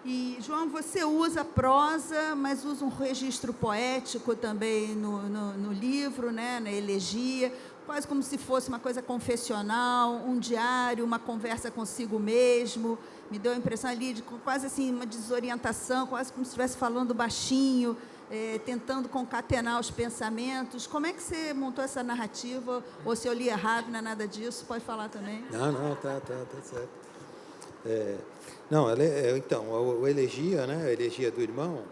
E, João, você usa prosa, mas usa um registro poético também no livro, né, na elegia, quase como se fosse uma coisa confessional, um diário, uma conversa consigo mesmo. Me deu a impressão ali de quase assim uma desorientação, quase como se estivesse falando baixinho. tentando concatenar os pensamentos. Como é que você montou essa narrativa? Ou se eu li errado, não é nada disso, pode falar também. Não, tá certo. Não, então, a elegia, né, a elegia do irmão,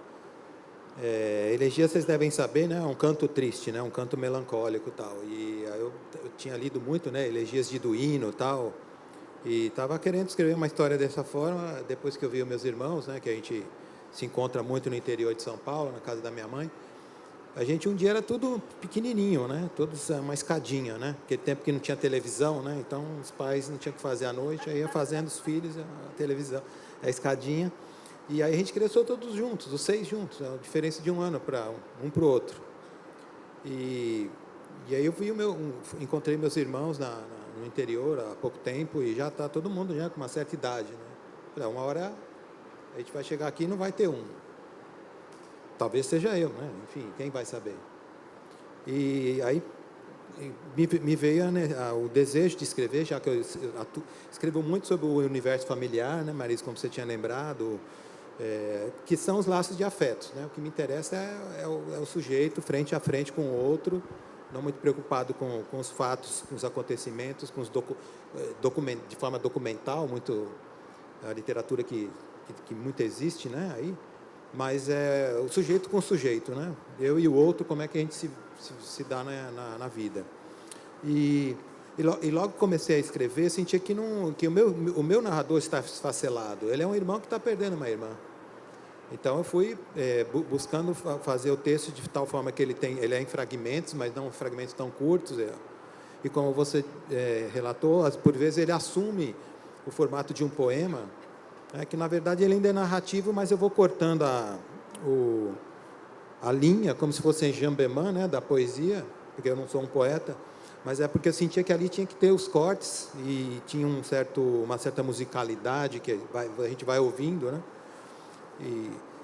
elegia, vocês devem saber, né, é um canto triste, né, um canto melancólico e tal. E aí eu tinha lido muito, né, elegias de Duino e tal, e estava querendo escrever uma história dessa forma, depois que eu vi os meus irmãos, né, que a gente se encontra muito no interior de São Paulo, na casa da minha mãe. A gente, um dia, era tudo pequenininho, né, todos uma escadinha, né, aquele tempo que não tinha televisão, né, então os pais não tinham o que fazer à noite, aí ia fazendo os filhos a televisão, a escadinha. E aí a gente cresceu todos juntos, os 6 juntos, a diferença de um ano para um para o outro. E aí eu encontrei meus irmãos no interior há pouco tempo e já está todo mundo já com uma certa idade, né? Falei, uma hora a gente vai chegar aqui e não vai ter um. Talvez seja eu, né? Enfim, quem vai saber? E aí me veio o desejo de escrever, já que eu escrevo muito sobre o universo familiar, né, Marisa, como você tinha lembrado, que são os laços de afetos, né? O que me interessa é o sujeito frente a frente com o outro, não muito preocupado com os fatos, com os acontecimentos, com os de forma documental, muito a literatura que muito existe, né? Aí, mas é o sujeito com o sujeito, né? Eu e o outro, como é que a gente se dá na vida. E logo que comecei a escrever, senti que o meu narrador está esfacelado. Ele é um irmão que está perdendo uma irmã. Então eu fui buscando fazer o texto de tal forma que ele é em fragmentos, mas não fragmentos tão curtos. E como você relatou, por vezes ele assume o formato de um poema, que na verdade ele ainda é narrativo, mas eu vou cortando a linha, como se fosse em jambemã, né, da poesia, porque eu não sou um poeta, mas é porque eu sentia que ali tinha que ter os cortes e tinha uma certa musicalidade que a gente vai ouvindo, né?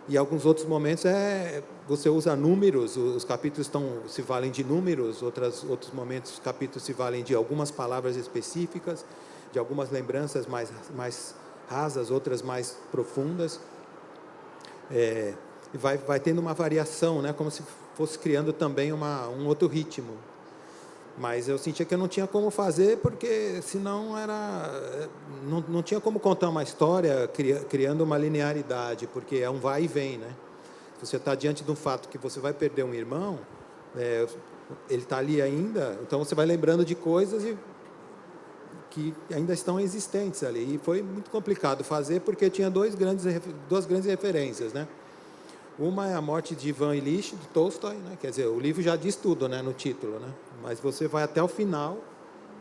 E alguns outros momentos você usa números, os capítulos se valem de números, outros momentos os capítulos se valem de algumas palavras específicas, de algumas lembranças mais rasas, outras mais profundas. E vai tendo uma variação, né, como se fosse criando também um outro ritmo. Mas eu sentia que eu não tinha como fazer, porque senão não tinha como contar uma história criando uma linearidade, porque é um vai e vem, né? Se você está diante de um fato que você vai perder um irmão, ele está ali ainda, então você vai lembrando de coisas que ainda estão existentes ali. E foi muito complicado fazer, porque tinha duas grandes referências, né? Uma é a morte de Ivan Ilitch, de Tolstói, né? Quer dizer, o livro já diz tudo, né, no título, né? Mas você vai até o final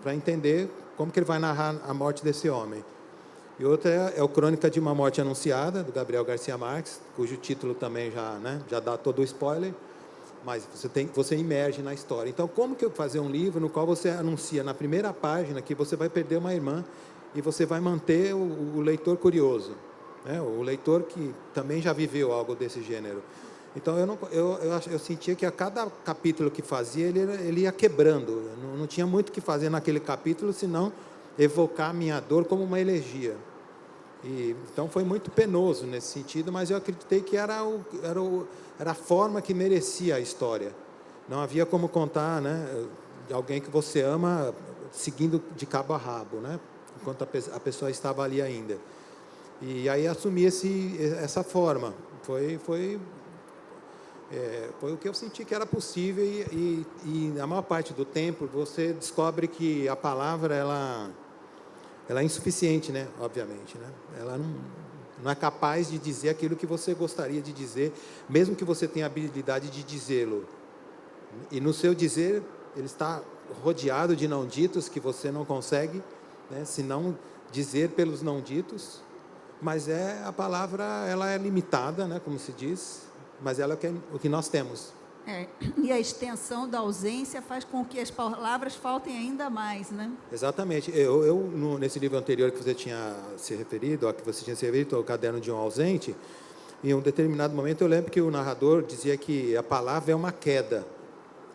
para entender como que ele vai narrar a morte desse homem. E outra é o Crônica de uma Morte Anunciada, do Gabriel Garcia Marques, cujo título também já dá todo o spoiler, mas você imerge na história. Então, como que eu fazer um livro no qual você anuncia na primeira página que você vai perder uma irmã e você vai manter o leitor curioso, né? O leitor que também já viveu algo desse gênero. Então, eu sentia que a cada capítulo que fazia, ele ia quebrando. Não tinha muito o que fazer naquele capítulo, senão evocar a minha dor como uma elegia. Então, foi muito penoso nesse sentido, mas eu acreditei que era a forma que merecia a história. Não havia como contar, né, de alguém que você ama seguindo de cabo a rabo, né, enquanto a pessoa estava ali ainda. E aí assumi essa forma. Foi o que eu senti que era possível e a maior parte do tempo você descobre que a palavra ela é insuficiente, né? Obviamente, né? Ela não é capaz de dizer aquilo que você gostaria de dizer, mesmo que você tenha a habilidade de dizê-lo. E no seu dizer, ele está rodeado de não ditos que você não consegue, né, se não dizer pelos não ditos. Mas a palavra ela é limitada, né, como se diz, mas ela é o que nós temos. E a extensão da ausência faz com que as palavras faltem ainda mais, né? Exatamente. Nesse livro anterior que você tinha se referido, o Caderno de um Ausente, em um determinado momento eu lembro que o narrador dizia que a palavra é uma queda.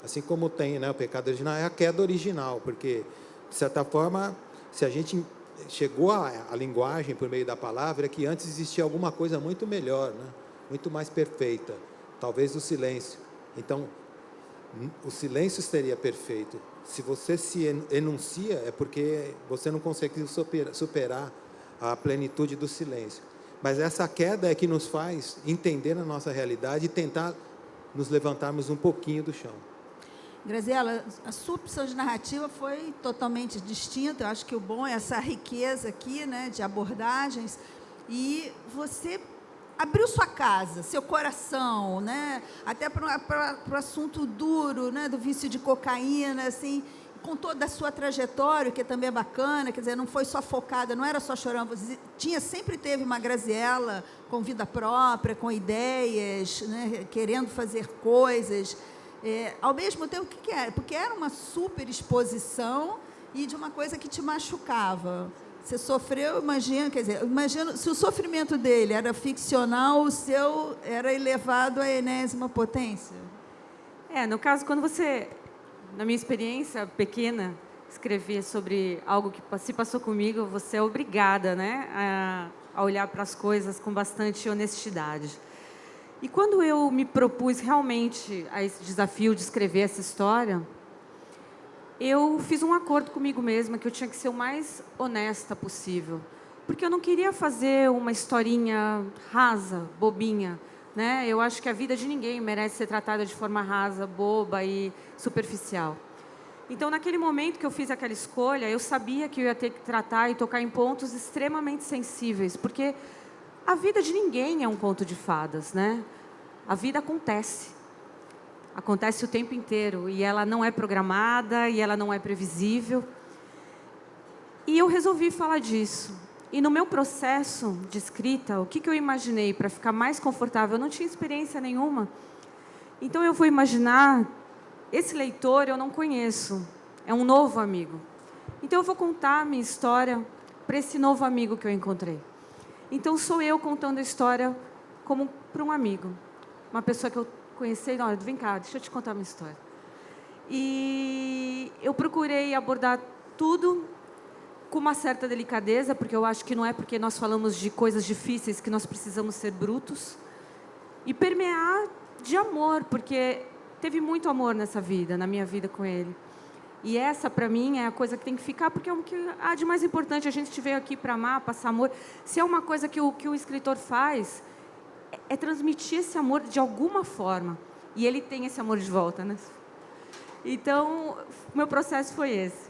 Assim como tem, né, o pecado original, é a queda original, porque, de certa forma, se a gente chegou à linguagem por meio da palavra, é que antes existia alguma coisa muito melhor, né? Muito mais perfeita. talvez o silêncio. Então, o silêncio seria perfeito. Se você se enuncia, é porque você não consegue superar a plenitude do silêncio. Mas essa queda é que nos faz entender a nossa realidade e tentar nos levantarmos um pouquinho do chão. Graziela, a sua opção de narrativa foi totalmente distinta. Eu acho que o bom é essa riqueza aqui, né, de abordagens. E você abriu sua casa, seu coração, né, até para o assunto duro, né, do vício de cocaína, assim, com toda a sua trajetória, que também é bacana, quer dizer, não foi só focada, não era só chorando, você sempre teve uma Graziela com vida própria, com ideias, né, querendo fazer coisas. Ao mesmo tempo, o que era? Porque era uma super exposição e de uma coisa que te machucava. Você sofreu, imagina, quer dizer, imagina, se o sofrimento dele era ficcional, o seu era elevado à enésima potência. No caso, quando você, na minha experiência pequena, escrever sobre algo que se passou comigo, você é obrigada, né, a olhar para as coisas com bastante honestidade. E quando eu me propus realmente a esse desafio de escrever essa história, eu fiz um acordo comigo mesma que eu tinha que ser o mais honesta possível, porque eu não queria fazer uma historinha rasa, bobinha, né? Eu acho que a vida de ninguém merece ser tratada de forma rasa, boba e superficial. Então, naquele momento que eu fiz aquela escolha, eu sabia que eu ia ter que tratar e tocar em pontos extremamente sensíveis, porque a vida de ninguém é um conto de fadas, né? A vida acontece o tempo inteiro, e ela não é programada, e ela não é previsível. E eu resolvi falar disso. E no meu processo de escrita, o que eu imaginei para ficar mais confortável? Eu não tinha experiência nenhuma. Então eu vou imaginar, esse leitor eu não conheço, é um novo amigo. Então eu vou contar a minha história para esse novo amigo que eu encontrei. Então sou eu contando a história como para um amigo, uma pessoa que eu conheci. Olha, vem cá, deixa eu te contar a minha história. E eu procurei abordar tudo com uma certa delicadeza, porque eu acho que não é porque nós falamos de coisas difíceis que nós precisamos ser brutos, e permear de amor, porque teve muito amor nessa vida, na minha vida com ele. E essa, para mim, é a coisa que tem que ficar, porque é o que há de mais importante. A gente veio aqui para amar, passar amor. Se é uma coisa que o escritor faz, é transmitir esse amor de alguma forma. E ele tem esse amor de volta, né? Então, o meu processo foi esse.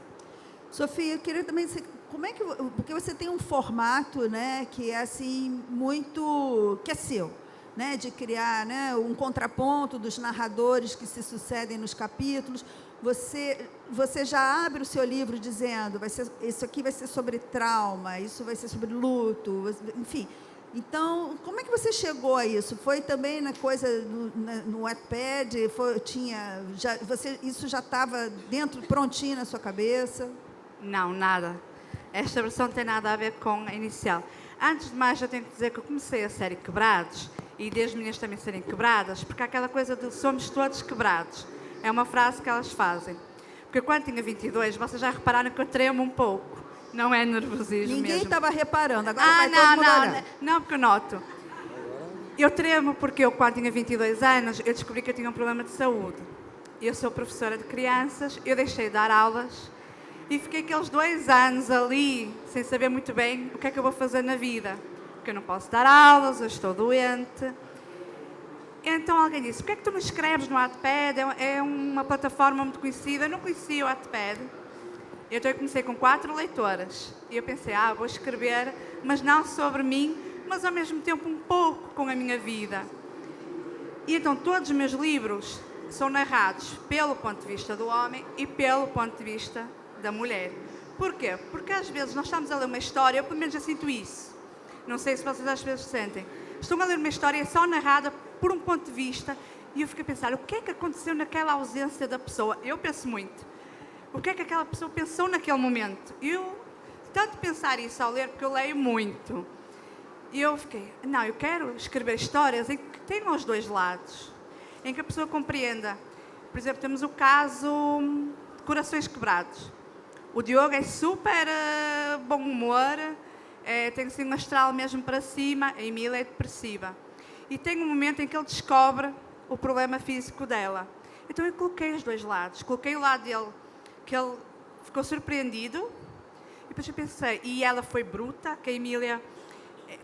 Sofia, eu queria também saber, como é que, porque você tem um formato, né, que é assim muito, que é seu, né, de criar, né, um contraponto dos narradores que se sucedem nos capítulos. Você já abre o seu livro dizendo, isso aqui vai ser sobre trauma, isso vai ser sobre luto, enfim. Então, como é que você chegou a isso? Foi também na coisa no Wattpad? Isso já estava dentro, prontinho na sua cabeça? Não, nada. Esta versão não tem nada a ver com a inicial. Antes de mais, eu tenho que dizer que eu comecei a série Quebrados, e desde as meninas também serem quebradas, porque há aquela coisa de somos todos quebrados. É uma frase que elas fazem. Porque quando tinha 22, vocês já repararam que eu tremo um pouco. Não é nervosismo. Ninguém mesmo. estava reparando, agora vai todo mundo olhar. Não, porque eu noto. Eu tremo porque eu, quando tinha 22 anos, eu descobri que eu tinha um problema de saúde. Eu sou professora de crianças, eu deixei de dar aulas e fiquei aqueles 2 anos ali, sem saber muito bem o que é que eu vou fazer na vida. Porque eu não posso dar aulas, eu estou doente. Então alguém disse, por que é que tu não escreves no Wattpad? É uma plataforma muito conhecida. Eu não conhecia o Wattpad. Então eu comecei com 4 leitoras. E eu pensei, vou escrever, mas não sobre mim, mas ao mesmo tempo um pouco com a minha vida. E então todos os meus livros são narrados pelo ponto de vista do homem e pelo ponto de vista da mulher. Porquê? Porque às vezes nós estamos a ler uma história, eu pelo menos eu sinto isso. Não sei se vocês às vezes sentem. Estão a ler uma história só narrada por um ponto de vista e eu fico a pensar, o que é que aconteceu naquela ausência da pessoa? Eu penso muito. O que é que aquela pessoa pensou naquele momento? Eu tanto pensar isso ao ler, porque eu leio muito. E eu fiquei, eu quero escrever histórias em que tenham os dois lados. Em que a pessoa compreenda. Por exemplo, temos o caso de Corações Quebrados. O Diogo é super bom humor, tem assim um astral mesmo para cima, a Emília é depressiva. E tem um momento em que ele descobre o problema físico dela. Então eu coloquei os dois lados. Coloquei o lado dele, que ele ficou surpreendido, e depois eu pensei, e ela foi bruta, que a Emília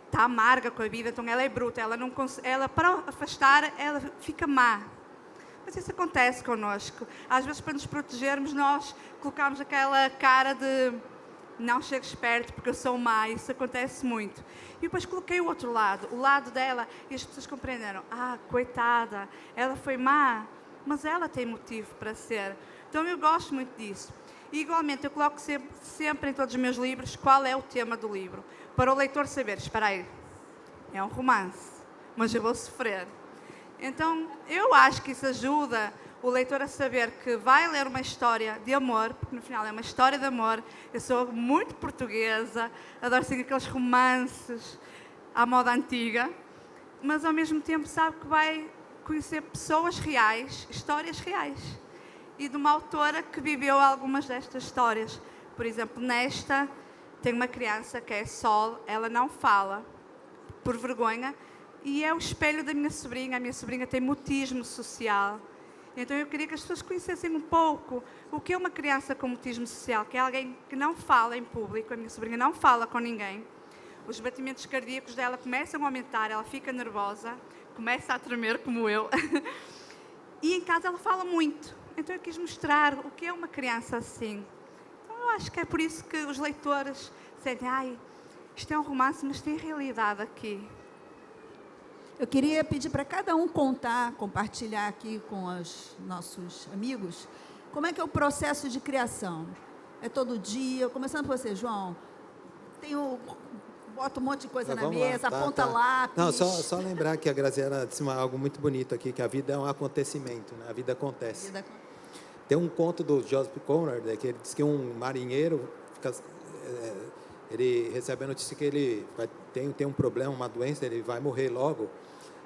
está amarga com a vida, então ela é bruta, ela para afastar, ela fica má. Mas isso acontece connosco. Às vezes, para nos protegermos, nós colocamos aquela cara de não chegues perto porque eu sou má. Isso acontece muito. E depois coloquei o outro lado, o lado dela, e as pessoas compreenderam. Ah, coitada, ela foi má, mas ela tem motivo para ser. Então eu gosto muito disso. E igualmente eu coloco sempre em todos os meus livros qual é o tema do livro. Para o leitor saber, espera aí, é um romance, mas eu vou sofrer. Então, eu acho que isso ajuda o leitor a saber que vai ler uma história de amor, porque no final é uma história de amor. Eu sou muito portuguesa, adoro seguir aqueles romances à moda antiga, mas ao mesmo tempo sabe que vai conhecer pessoas reais, histórias reais, e de uma autora que viveu algumas destas histórias. Por exemplo, nesta, tem uma criança que é Sol, ela não fala por vergonha, e é o espelho da minha sobrinha. A minha sobrinha tem mutismo social. Então eu queria que as pessoas conhecessem um pouco o que é uma criança com mutismo social, que é alguém que não fala em público. A minha sobrinha não fala com ninguém. Os batimentos cardíacos dela começam a aumentar, ela fica nervosa, começa a tremer como eu. E em casa ela fala muito. Então eu quis mostrar o que é uma criança assim. Então eu acho que é por isso que os leitores sentem, ai, isto é um romance, mas tem realidade aqui. Eu queria pedir para cada um contar, compartilhar aqui com os nossos amigos, como é que é o processo de criação. É todo dia, começando por você, João. Bota um monte de coisa na mesa, aponta lápis. Não, só lembrar que a Graziela disse algo muito bonito aqui, que a vida é um acontecimento, né? A vida acontece. Tem um conto do Joseph Conrad, que ele diz que um marinheiro ele recebe a notícia que ele tem um problema, uma doença, ele vai morrer logo.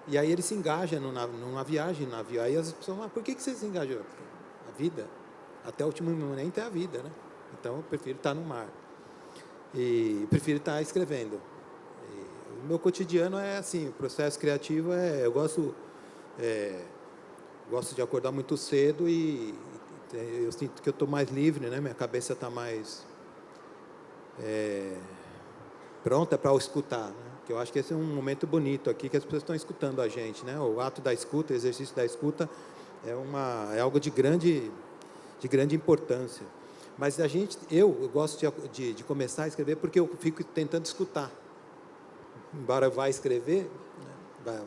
E aí ele se engaja numa viagem no navio. Aí as pessoas falam, por que você se engajou? A vida. Até o último momento é a vida, né? Então eu prefiro estar no mar. E prefiro estar escrevendo. E o meu cotidiano é assim, o processo criativo eu gosto de acordar muito cedo e eu sinto que eu estou mais livre, né? Minha cabeça está mais pronta para escutar, né? Que eu acho que esse é um momento bonito aqui, que as pessoas estão escutando a gente, né? O ato da escuta, o exercício da escuta é algo de grande importância. Mas eu gosto de começar a escrever porque eu fico tentando escutar. Embora eu vá escrever, né?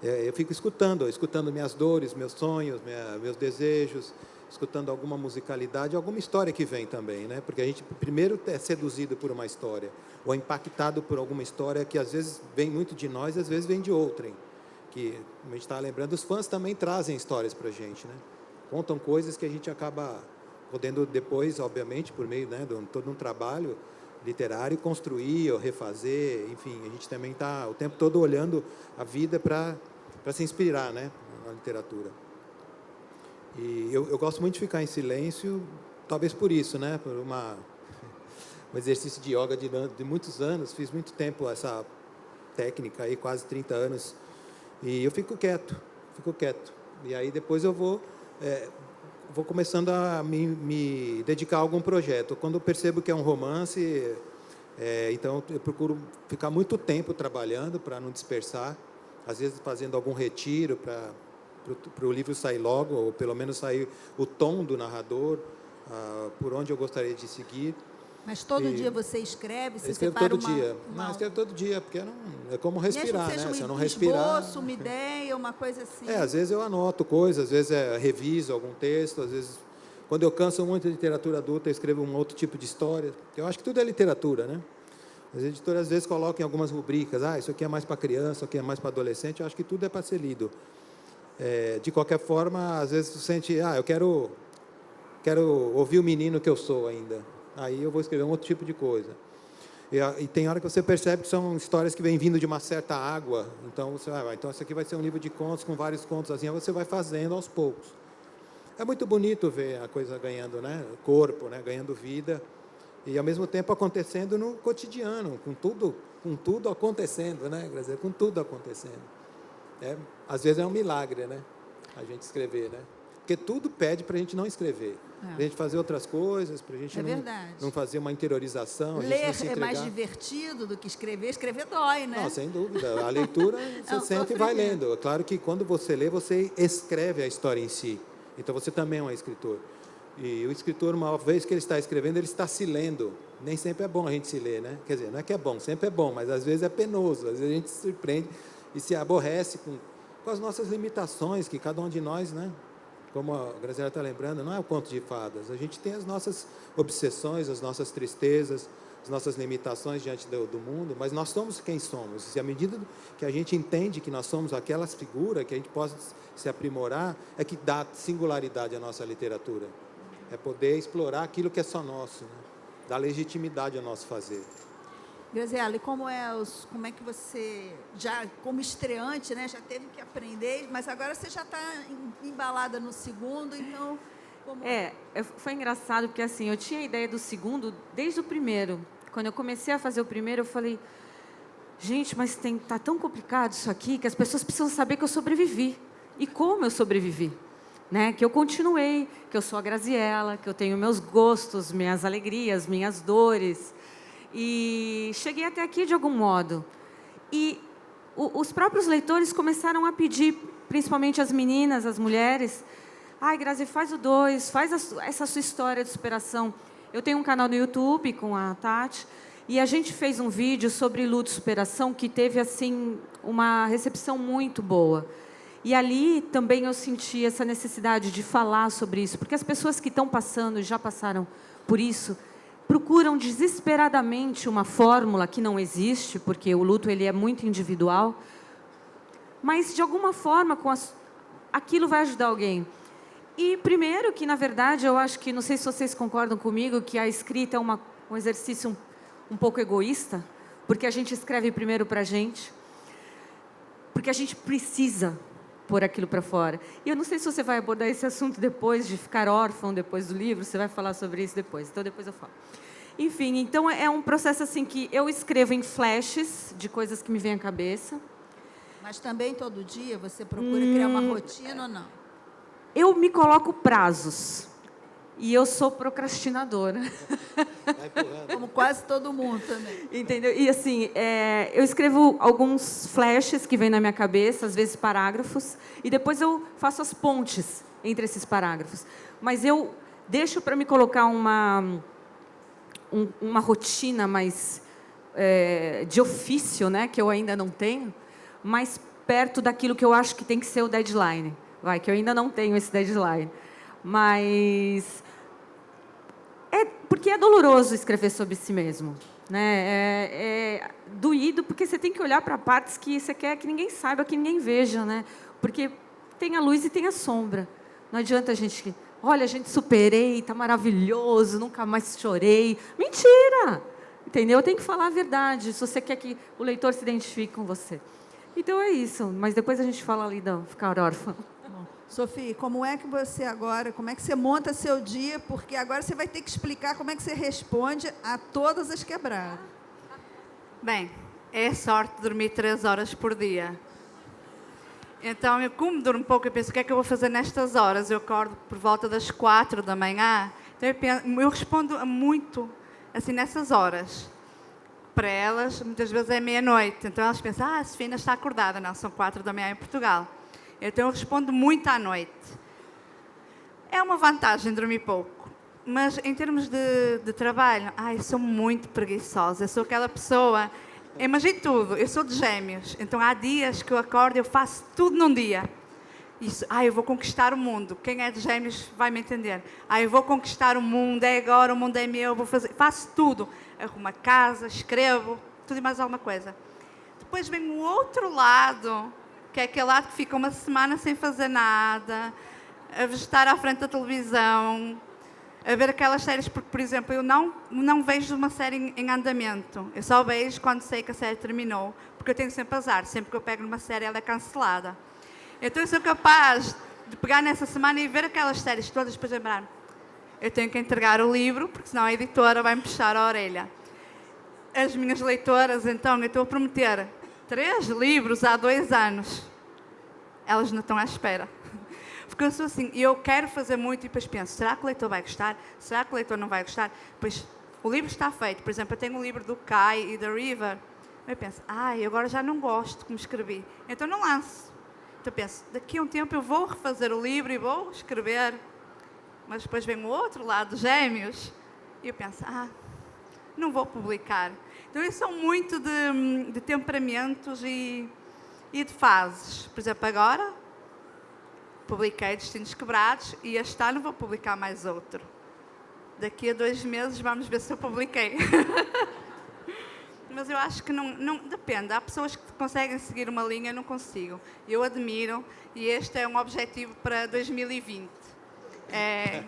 Eu fico escutando minhas dores, meus sonhos, meus desejos, escutando alguma musicalidade, alguma história que vem também, né? Porque a gente primeiro é seduzido por uma história, ou impactado por alguma história que às vezes vem muito de nós e às vezes vem de outrem. Que, como a gente está lembrando, os fãs também trazem histórias para a gente, né? Contam coisas que a gente acaba podendo depois, obviamente, por meio, né, de todo um trabalho literário, construir ou refazer, enfim, a gente também está o tempo todo olhando a vida para se inspirar, né, na literatura. E eu gosto muito de ficar em silêncio, talvez por isso, né, por um exercício de yoga de muitos anos, fiz muito tempo essa técnica aí, quase 30 anos, e eu fico quieto. E aí depois eu vou começando a me dedicar a algum projeto. Quando eu percebo que é um romance, então eu procuro ficar muito tempo trabalhando para não dispersar, às vezes fazendo algum retiro para o livro sair logo, ou pelo menos sair o tom do narrador, por onde eu gostaria de seguir. Mas todo dia você escreve? Você escrevo separa todo dia. Não, escrevo todo dia, porque é como respirar, mesmo que seja né? Se eu não um respirar... esboço, uma ideia, uma coisa assim. Às vezes eu anoto coisas, às vezes reviso algum texto, às vezes, quando eu canso muito de literatura adulta, eu escrevo um outro tipo de história. Eu acho que tudo é literatura, né? As editoras, às vezes, colocam em algumas rubricas, isso aqui é mais para criança, isso aqui é mais para adolescente. Eu acho que tudo é para ser lido. De qualquer forma, às vezes, você sente, eu quero ouvir o menino que eu sou ainda. Aí eu vou escrever um outro tipo de coisa. E tem hora que você percebe que são histórias que vêm vindo de uma certa água. Então, você então isso aqui vai ser um livro de contos com vários contos assim. Aí você vai fazendo aos poucos. É muito bonito ver a coisa ganhando, né, corpo, né, ganhando vida. E, ao mesmo tempo, acontecendo no cotidiano, com tudo acontecendo, né, Graziela? Com tudo acontecendo. Às vezes é um milagre, né? A gente escrever, né? Porque tudo pede para a gente não escrever. Para a gente fazer outras coisas, para a gente não fazer uma interiorização. Ler é mais divertido do que escrever. Escrever dói, né? Não, sem dúvida. A leitura, você sente e vai lendo. É claro que quando você lê, você escreve a história em si. Então, você também é um escritor. E o escritor, uma vez que ele está escrevendo, ele está se lendo. Nem sempre é bom a gente se ler, né? Quer dizer, não é que é bom, sempre é bom, mas às vezes é penoso. Às vezes a gente se surpreende e se aborrece com as nossas limitações, que cada um de nós, né? Como a Graziela está lembrando, não é um conto de fadas. A gente tem as nossas obsessões, as nossas tristezas, as nossas limitações diante do mundo, mas nós somos quem somos. E à medida que a gente entende que nós somos aquelas figuras, que a gente possa se aprimorar, é que dá singularidade à nossa literatura. É poder explorar aquilo que é só nosso, né? Dá legitimidade ao nosso fazer. Graziela, e como é que você, já como estreante, né, já teve que aprender, mas agora você já está embalada no segundo, então... Foi engraçado, porque assim, eu tinha a ideia do segundo desde o primeiro. Quando eu comecei a fazer o primeiro, eu falei, gente, mas tá tão complicado isso aqui, que as pessoas precisam saber que eu sobrevivi. E como eu sobrevivi. Né? Que eu continuei, que eu sou a Graziela, que eu tenho meus gostos, minhas alegrias, minhas dores. E cheguei até aqui de algum modo. E os próprios leitores começaram a pedir, principalmente as meninas, as mulheres, ai, Grazi, faz o 2, faz essa sua história de superação. Eu tenho um canal no YouTube com a Tati, e a gente fez um vídeo sobre luto e superação que teve assim uma recepção muito boa. E ali também eu senti essa necessidade de falar sobre isso, porque as pessoas que estão passando e já passaram por isso procuram desesperadamente uma fórmula que não existe, porque o luto ele é muito individual, mas de alguma forma aquilo vai ajudar alguém. E primeiro que, na verdade, eu acho que, não sei se vocês concordam comigo, que a escrita é um exercício um pouco egoísta, porque a gente escreve primeiro para a gente, porque a gente precisa pôr aquilo para fora. E eu não sei se você vai abordar esse assunto depois, de ficar órfão depois do livro, você vai falar sobre isso depois, então depois eu falo. Enfim, então é um processo assim que eu escrevo em flashes de coisas que me vêm à cabeça. Mas também todo dia você procura criar uma rotina ou não? Eu me coloco prazos. E eu sou procrastinadora. Como quase todo mundo também. Entendeu? E assim, eu escrevo alguns flashes que vêm na minha cabeça, às vezes parágrafos, e depois eu faço as pontes entre esses parágrafos. Mas eu deixo para me colocar uma rotina mais de ofício, né, que eu ainda não tenho, mais perto daquilo que eu acho que tem que ser o deadline. Que eu ainda não tenho esse deadline. Mas porque é doloroso escrever sobre si mesmo, né? É doído porque você tem que olhar para partes que você quer que ninguém saiba, que ninguém veja, né? Porque tem a luz e tem a sombra. Não adianta a gente, olha, a gente superei, está maravilhoso, nunca mais chorei. Mentira! Entendeu? Tem que falar a verdade, se você quer que o leitor se identifique com você. Então é isso, mas depois a gente fala ali de ficar órfã. Sofia, como é que você monta seu dia? Porque agora você vai ter que explicar como é que você responde a todas as quebradas. Bem, é sorte dormir 3 horas por dia. Então, como durmo pouco, eu penso, o que é que eu vou fazer nestas horas? Eu acordo por volta das 4 da manhã. Então, eu respondo muito, assim, nessas horas. Para elas, muitas vezes é meia-noite. Então, elas pensam, a Sofia ainda está acordada. Não, são 4 da manhã em Portugal. Então, eu respondo muito à noite. É uma vantagem dormir pouco. Mas, em termos de trabalho, eu sou muito preguiçosa. Eu sou aquela pessoa... Imagine tudo. Eu sou de Gêmeos. Então, há dias que eu acordo e eu faço tudo num dia. Isso. Eu vou conquistar o mundo. Quem é de Gêmeos vai me entender. Eu vou conquistar o mundo. É agora, o mundo é meu. Vou fazer... Faço tudo. Arrumo a casa, escrevo, tudo e mais alguma coisa. Depois vem o outro lado... que é aquele lado que fica uma semana sem fazer nada, a estar à frente da televisão, a ver aquelas séries, porque, por exemplo, eu não vejo uma série em andamento. Eu só vejo quando sei que a série terminou, porque eu tenho sempre azar. Sempre que eu pego numa série, ela é cancelada. Então, eu sou capaz de pegar nessa semana e ver aquelas séries todas, depois lembrar, eu tenho que entregar o livro, porque senão a editora vai me puxar a orelha. As minhas leitoras, então, eu estou a prometer 3 livros há 2 anos. elas não estão à espera. Porque eu sou assim, e eu quero fazer muito e depois penso, será que o leitor vai gostar? Será que o leitor não vai gostar? Depois, o livro está feito. Por exemplo, eu tenho o livro do Kai e da River. Eu penso, agora já não gosto como escrevi. Então não lanço. Então eu penso, daqui a um tempo eu vou refazer o livro e vou escrever. Mas depois vem o outro lado, Gêmeos. E eu penso, não vou publicar. Então eu sou muito de temperamentos e de fases. Por exemplo, agora publiquei Destinos Quebrados e este ano vou publicar mais outro. Daqui a 2 meses vamos ver se eu publiquei. Mas eu acho que não depende. Há pessoas que conseguem seguir uma linha, eu não consigo. Eu admiro e este é um objetivo para 2020. É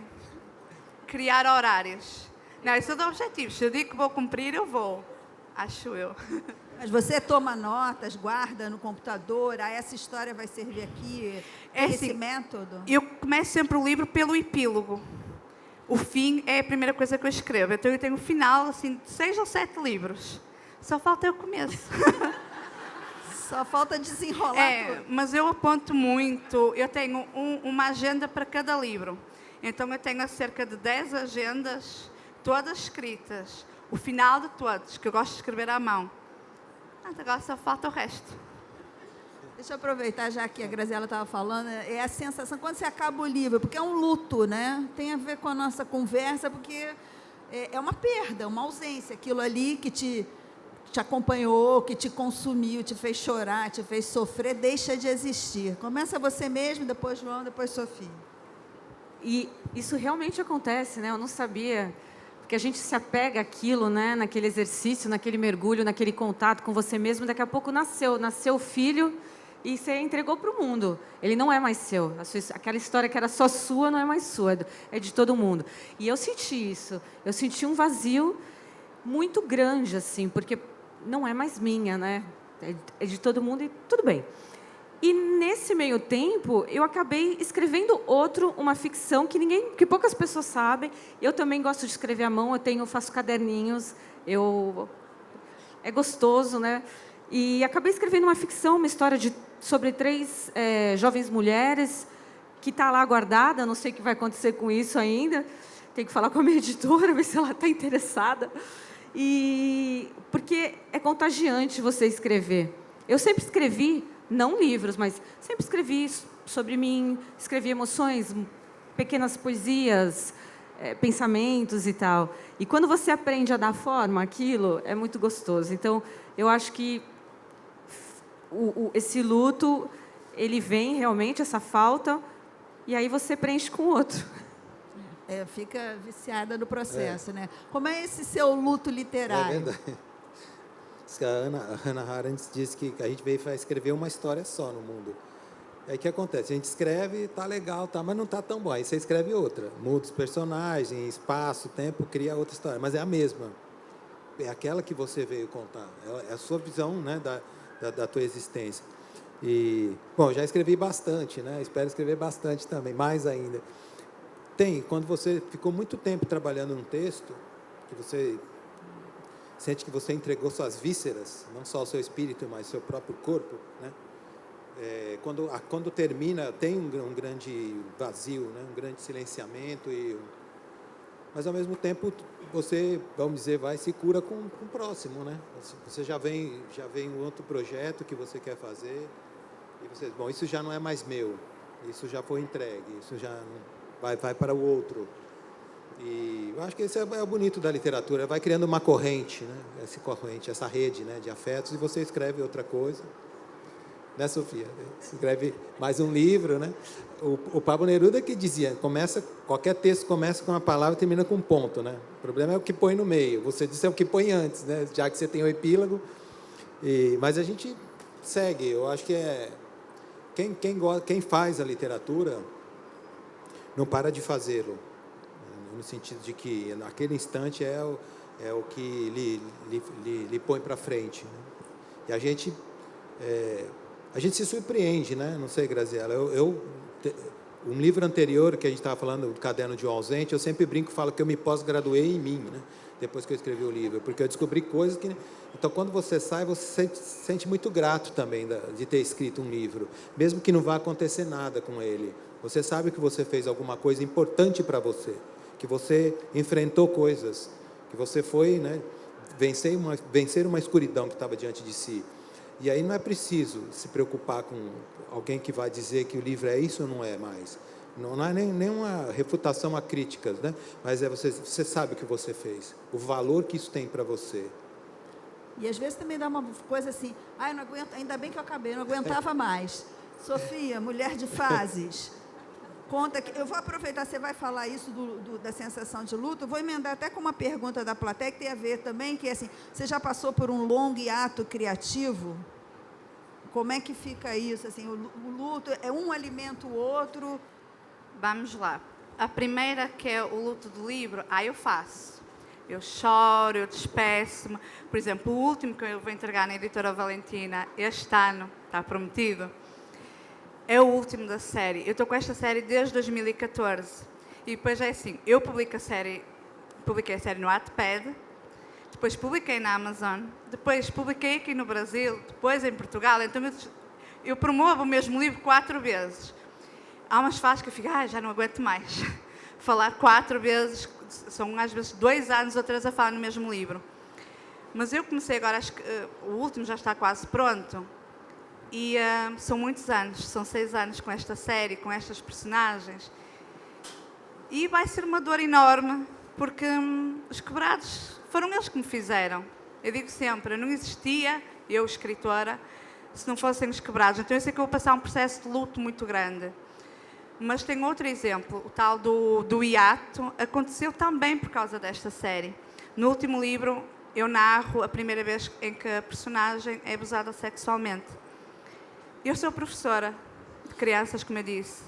criar horários. Não, eu sou de objetivos. Se eu digo que vou cumprir, eu vou. Acho eu. Mas você toma notas, guarda no computador, essa história vai servir aqui, esse método? Eu começo sempre o livro pelo epílogo. O fim é a primeira coisa que eu escrevo. Então eu tenho o final, assim, de 6 ou 7 livros. Só falta o começo. Só falta desenrolar tudo. Mas eu aponto muito. Eu tenho uma agenda para cada livro. Então eu tenho cerca de 10 agendas, todas escritas. O final de todos, que eu gosto de escrever à mão. Agora só falta o resto. Deixa eu aproveitar, já que a Graziela estava falando, é a sensação, quando você acaba o livro, porque é um luto, né? Tem a ver com a nossa conversa, porque é uma perda, uma ausência. Aquilo ali que te acompanhou, que te consumiu, te fez chorar, te fez sofrer, deixa de existir. Começa você mesmo, depois João, depois Sofia. E isso realmente acontece, né? Eu não sabia, porque a gente se apega àquilo, né? Naquele exercício, naquele mergulho, naquele contato com você mesmo. Daqui a pouco nasceu o filho e você entregou para o mundo. Ele não é mais seu. Aquela história que era só sua não é mais sua, é de todo mundo. E eu senti isso. Eu senti um vazio muito grande, assim, porque não é mais minha, né? É de todo mundo e tudo bem. E nesse meio tempo, eu acabei escrevendo uma ficção que poucas pessoas sabem. Eu também gosto de escrever à mão, faço caderninhos, é gostoso, né? E acabei escrevendo uma ficção, uma história sobre 3 jovens mulheres, que está lá guardada, não sei o que vai acontecer com isso ainda. Tenho que falar com a minha editora, ver se ela está interessada. Porque é contagiante você escrever. Eu sempre escrevi, não livros, mas sempre escrevi sobre mim, escrevi emoções, pequenas poesias, pensamentos e tal. E quando você aprende a dar forma àquilo, é muito gostoso. Então, eu acho que esse luto, ele vem realmente, essa falta, e aí você preenche com outro. Fica viciada no processo, né? Como é esse seu luto literário? É verdade. A Hannah Arendt diz que a gente veio escrever uma história só no mundo. Aí o que acontece? A gente escreve, tá legal, mas não tá tão bom. Aí você escreve outra. Muda os personagens, espaço, tempo, cria outra história. Mas é a mesma. É aquela que você veio contar. É a sua visão, né, da tua existência. E, bom, já escrevi bastante, né? Espero escrever bastante também, mais ainda. Quando você ficou muito tempo trabalhando num texto, que você sente que você entregou suas vísceras, não só o seu espírito, mas o seu próprio corpo, né? Quando termina, tem um grande vazio, né? Um grande silenciamento, mas, ao mesmo tempo, você, vamos dizer, vai se cura com o próximo, né? Você já vem um outro projeto que você quer fazer, e você, bom, isso já não é mais meu, isso já foi entregue, isso já vai para o outro. E eu acho que esse é o bonito da literatura, vai criando uma corrente, né? Essa rede, né, de afetos, e você escreve outra coisa, né, Sofia? Você escreve mais um livro, né? O Pablo Neruda que dizia, qualquer texto começa com uma palavra e termina com um ponto, né? O problema é o que põe no meio. Você disse é o que põe antes, né? Já que você tem o epílogo. Mas a gente segue. Eu acho que quem faz a literatura não para de fazê-lo, no sentido de que naquele instante é o que lhe põe para frente, né? E a gente se surpreende, né? Não sei, Graziela, um livro anterior que a gente estava falando, do Caderno de um Ausente, eu sempre brinco e falo que eu me pós-graduei em mim, né? depois que eu escrevi o livro, porque eu descobri coisas que... Então, quando você sai, você se sente muito grato também de ter escrito um livro, mesmo que não vá acontecer nada com ele. Você sabe que você fez alguma coisa importante para você, que você enfrentou coisas, que você foi, né, vencer uma escuridão que estava diante de si. E aí não é preciso se preocupar com alguém que vai dizer que o livro é isso ou não é mais. Não é nenhuma refutação a críticas, né? Mas você sabe o que você fez, o valor que isso tem para você. E às vezes também dá uma coisa assim, eu não aguento, ainda bem que eu acabei, eu não aguentava mais. Sofia, mulher de fases, conta que... Eu vou aproveitar, você vai falar isso da sensação de luto, eu vou emendar até com uma pergunta da plateia, que tem a ver também, que é assim, você já passou por um longo hiato criativo? Como é que fica isso? Assim, o luto é um alimenta o outro? Vamos lá. A primeira, que é o luto do livro, eu faço. Eu choro, eu despeço-me. Por exemplo, o último que eu vou entregar na Editora Valentina este ano, está prometido, é o último da série. Eu estou com esta série desde 2014. E depois é assim, eu publiquei a série no Wattpad, depois publiquei na Amazon, depois publiquei aqui no Brasil, depois em Portugal. Então eu promovo o mesmo livro 4 vezes. Há umas fases que eu fico, já não aguento mais. Falar 4 vezes, são às vezes 2 anos ou 3 a falar no mesmo livro. Mas eu comecei agora, acho que o último já está quase pronto. E são muitos anos, são 6 anos com esta série, com estas personagens. E vai ser uma dor enorme, porque os quebrados foram eles que me fizeram. Eu digo sempre, eu não existia, eu, escritora, se não fossem os quebrados. Então eu sei que eu vou passar um processo de luto muito grande. Mas tem outro exemplo, o tal do hiato, aconteceu também por causa desta série. No último livro, eu narro a primeira vez em que a personagem é abusada sexualmente. Eu sou professora de crianças, como eu disse.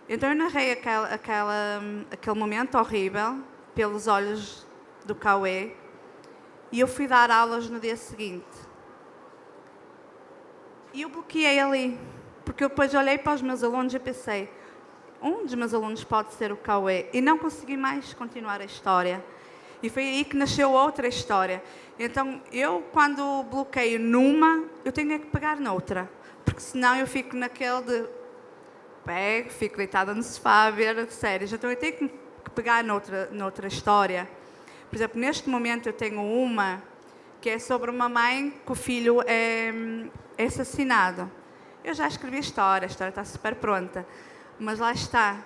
Então eu narrei aquele momento horrível pelos olhos do Cauê e eu fui dar aulas no dia seguinte. E eu bloqueei ali, porque eu depois olhei para os meus alunos e pensei, um dos meus alunos pode ser o Cauê, e não consegui mais continuar a história. E foi aí que nasceu outra história. Então, eu, quando bloqueio numa, eu tenho que pegar noutra, porque senão eu fico naquele de fico deitada no sofá a ver séries. Então, eu tenho que pegar noutra história. Por exemplo, neste momento eu tenho uma que é sobre uma mãe que o filho é assassinado. Eu já escrevi a história está super pronta. Mas lá está.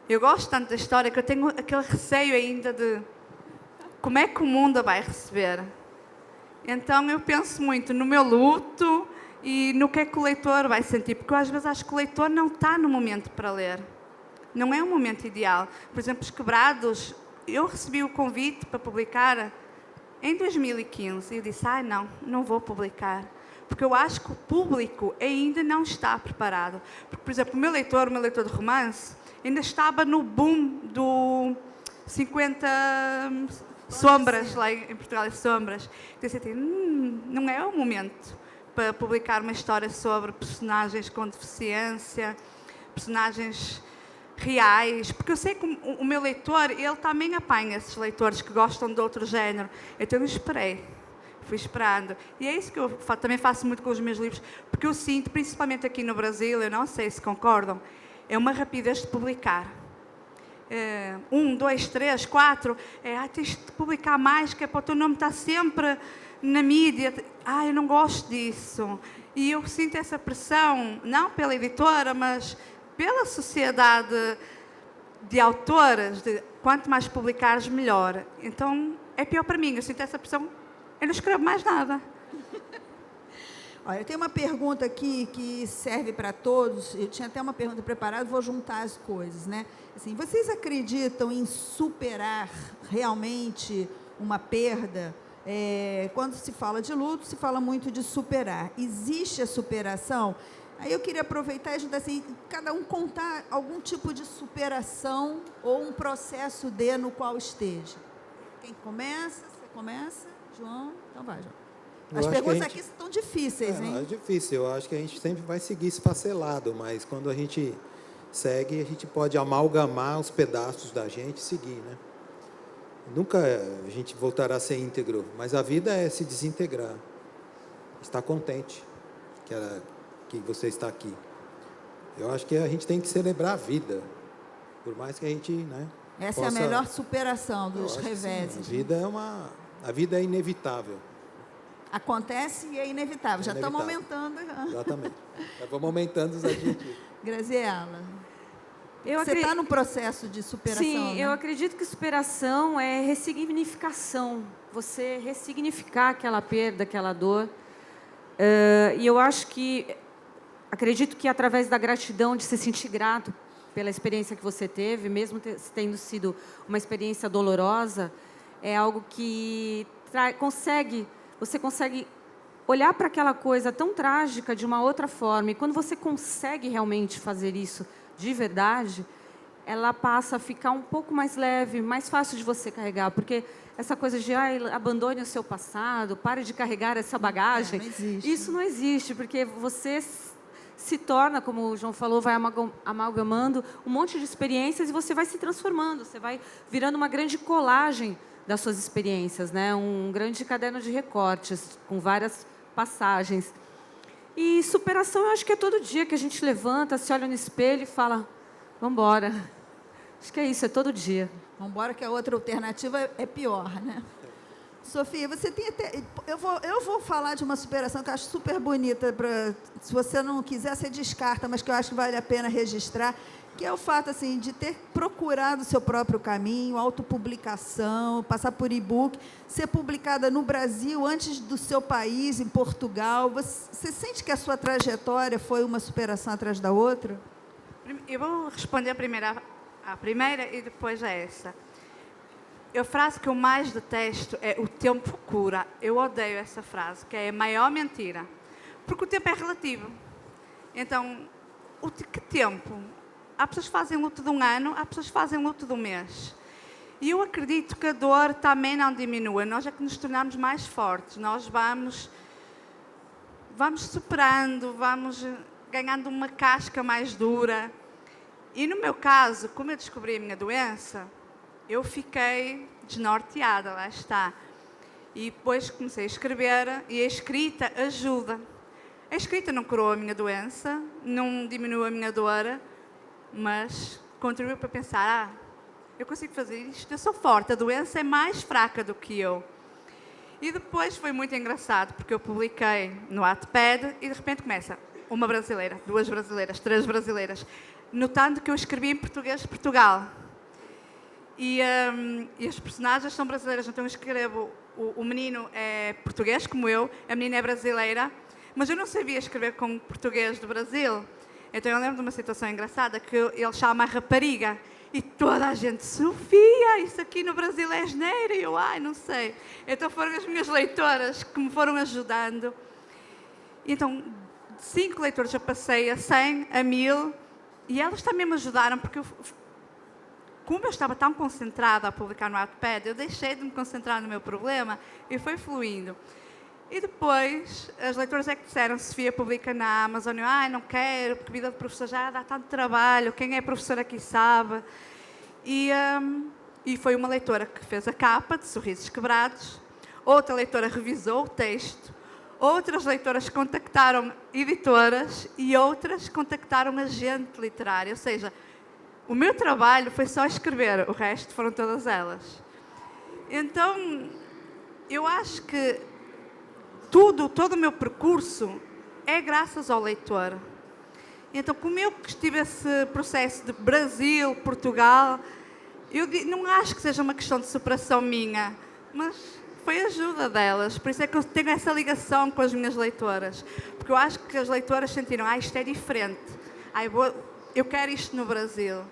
Eu gosto tanto da história que eu tenho aquele receio ainda de como é que o mundo a vai receber. Então eu penso muito no meu luto e no que é que o leitor vai sentir, porque eu às vezes acho que o leitor não está no momento para ler. Não é um momento ideal. Por exemplo, Os Quebrados, eu recebi o convite para publicar em 2015 e eu disse, não vou publicar. Porque eu acho que o público ainda não está preparado. Porque, por exemplo, o meu leitor de romance, ainda estava no boom do 50 sombras, lá em Portugal, sombras. Então, assim, não é o momento para publicar uma história sobre personagens com deficiência, personagens reais, porque eu sei que o meu leitor, ele também apanha esses leitores que gostam de outro género. Então eu esperei. Fui esperando. E é isso que eu também faço muito com os meus livros, porque eu sinto, principalmente aqui no Brasil, eu não sei se concordam, é uma rapidez de publicar. 1, 2, 3, 4, tens de publicar mais, que é para o teu nome estar sempre na mídia. Eu não gosto disso. E eu sinto essa pressão, não pela editora, mas pela sociedade de autoras, de quanto mais publicares, melhor. Então, é pior para mim, eu sinto essa pressão. Eu não escrevo mais nada. Olha, eu tenho uma pergunta aqui que serve para todos. Eu tinha até uma pergunta preparada, vou juntar as coisas, né? Assim, vocês acreditam em superar realmente uma perda? Quando se fala de luto, se fala muito de superar. Existe a superação? Aí eu queria aproveitar e ajudar assim, cada um contar algum tipo de superação ou um processo no qual esteja. Quem começa? Você começa? João? Então vai, João. As perguntas aqui estão difíceis, hein? É difícil. Eu acho que a gente sempre vai seguir esfacelado, mas quando a gente segue, a gente pode amalgamar os pedaços da gente e seguir, né? nunca a gente voltará a ser íntegro, mas a vida é se desintegrar. Estar contente que você está aqui. Eu acho que a gente tem que celebrar a vida, por mais que a gente, né, Essa é a melhor superação dos reveses. A vida é inevitável. Acontece e é inevitável. Já estamos aumentando. Exatamente. Já vamos aumentando os adjetivos. Graziela, você está no processo de superação, Sim, né? eu acredito que superação é ressignificação. Você ressignificar aquela perda, aquela dor. E eu acredito que através da gratidão, de se sentir grato pela experiência que você teve, mesmo tendo sido uma experiência dolorosa, é algo que você consegue olhar para aquela coisa tão trágica de uma outra forma. E quando você consegue realmente fazer isso de verdade, ela passa a ficar um pouco mais leve, mais fácil de você carregar, porque essa coisa de abandone o seu passado, pare de carregar essa bagagem, não existe. Isso não existe, porque você se torna, como o João falou, vai amalgamando um monte de experiências e você vai se transformando, você vai virando uma grande colagem das suas experiências, né? Um grande caderno de recortes, com várias passagens. E superação, eu acho que é todo dia que a gente levanta, se olha no espelho e fala, vamos embora. Acho que é isso, é todo dia. Vamos embora, que a outra alternativa é pior, né? Sofia, você tem até... Eu vou falar de uma superação que eu acho super bonita. Se você não quiser, você descarta, mas que eu acho que vale a pena registrar, que é o fato assim, de ter procurado o seu próprio caminho, autopublicação, passar por e-book, ser publicada no Brasil antes do seu país, em Portugal. Você sente que a sua trajetória foi uma superação atrás da outra? Eu vou responder a primeira e depois a essa. A frase que eu mais detesto é o tempo cura. Eu odeio essa frase, que é a maior mentira. Porque o tempo é relativo. Então, que tempo? Há pessoas que fazem luto de um ano, há pessoas que fazem luto de um mês. E eu acredito que a dor também não diminua. Nós é que nos tornamos mais fortes. Nós vamos superando, vamos ganhando uma casca mais dura. E no meu caso, como eu descobri a minha doença, eu fiquei desnorteada, lá está. E depois comecei a escrever, e a escrita ajuda. A escrita não curou a minha doença, não diminuiu a minha dor, mas contribuiu para pensar, eu consigo fazer isto, eu sou forte, a doença é mais fraca do que eu. E depois foi muito engraçado, porque eu publiquei no Wattpad e de repente começa uma brasileira, 2 brasileiras, 3 brasileiras, notando que eu escrevi em português de Portugal. E as personagens são brasileiras, então eu escrevo, o menino é português como eu, a menina é brasileira, mas eu não sabia escrever com português do Brasil. Então eu lembro de uma situação engraçada que ele chama a rapariga e toda a gente, Sofia, isso aqui no Brasil é asneira, e eu, não sei. Então foram as minhas leitoras que me foram ajudando. Então, de 5 leitores eu passei a 100, a 1000, e elas também me ajudaram, porque como eu estava tão concentrada a publicar no Wattpad, eu deixei de me concentrar no meu problema e foi fluindo. E depois, as leitoras é que disseram, Sofia publica na Amazon, eu, não quero, porque vida de professor já dá tanto trabalho, quem é professor aqui sabe. E foi uma leitora que fez a capa de Sorrisos Quebrados, outra leitora revisou o texto, outras leitoras contactaram editoras e outras contactaram agente literário, ou seja, o meu trabalho foi só escrever, o resto foram todas elas. Então, eu acho que todo o meu percurso é graças ao leitor. Então, como eu tive esse processo de Brasil, Portugal, eu não acho que seja uma questão de superação minha, mas foi a ajuda delas. Por isso é que eu tenho essa ligação com as minhas leitoras. Porque eu acho que as leitoras sentiram, isto é diferente. Eu quero isto no Brasil.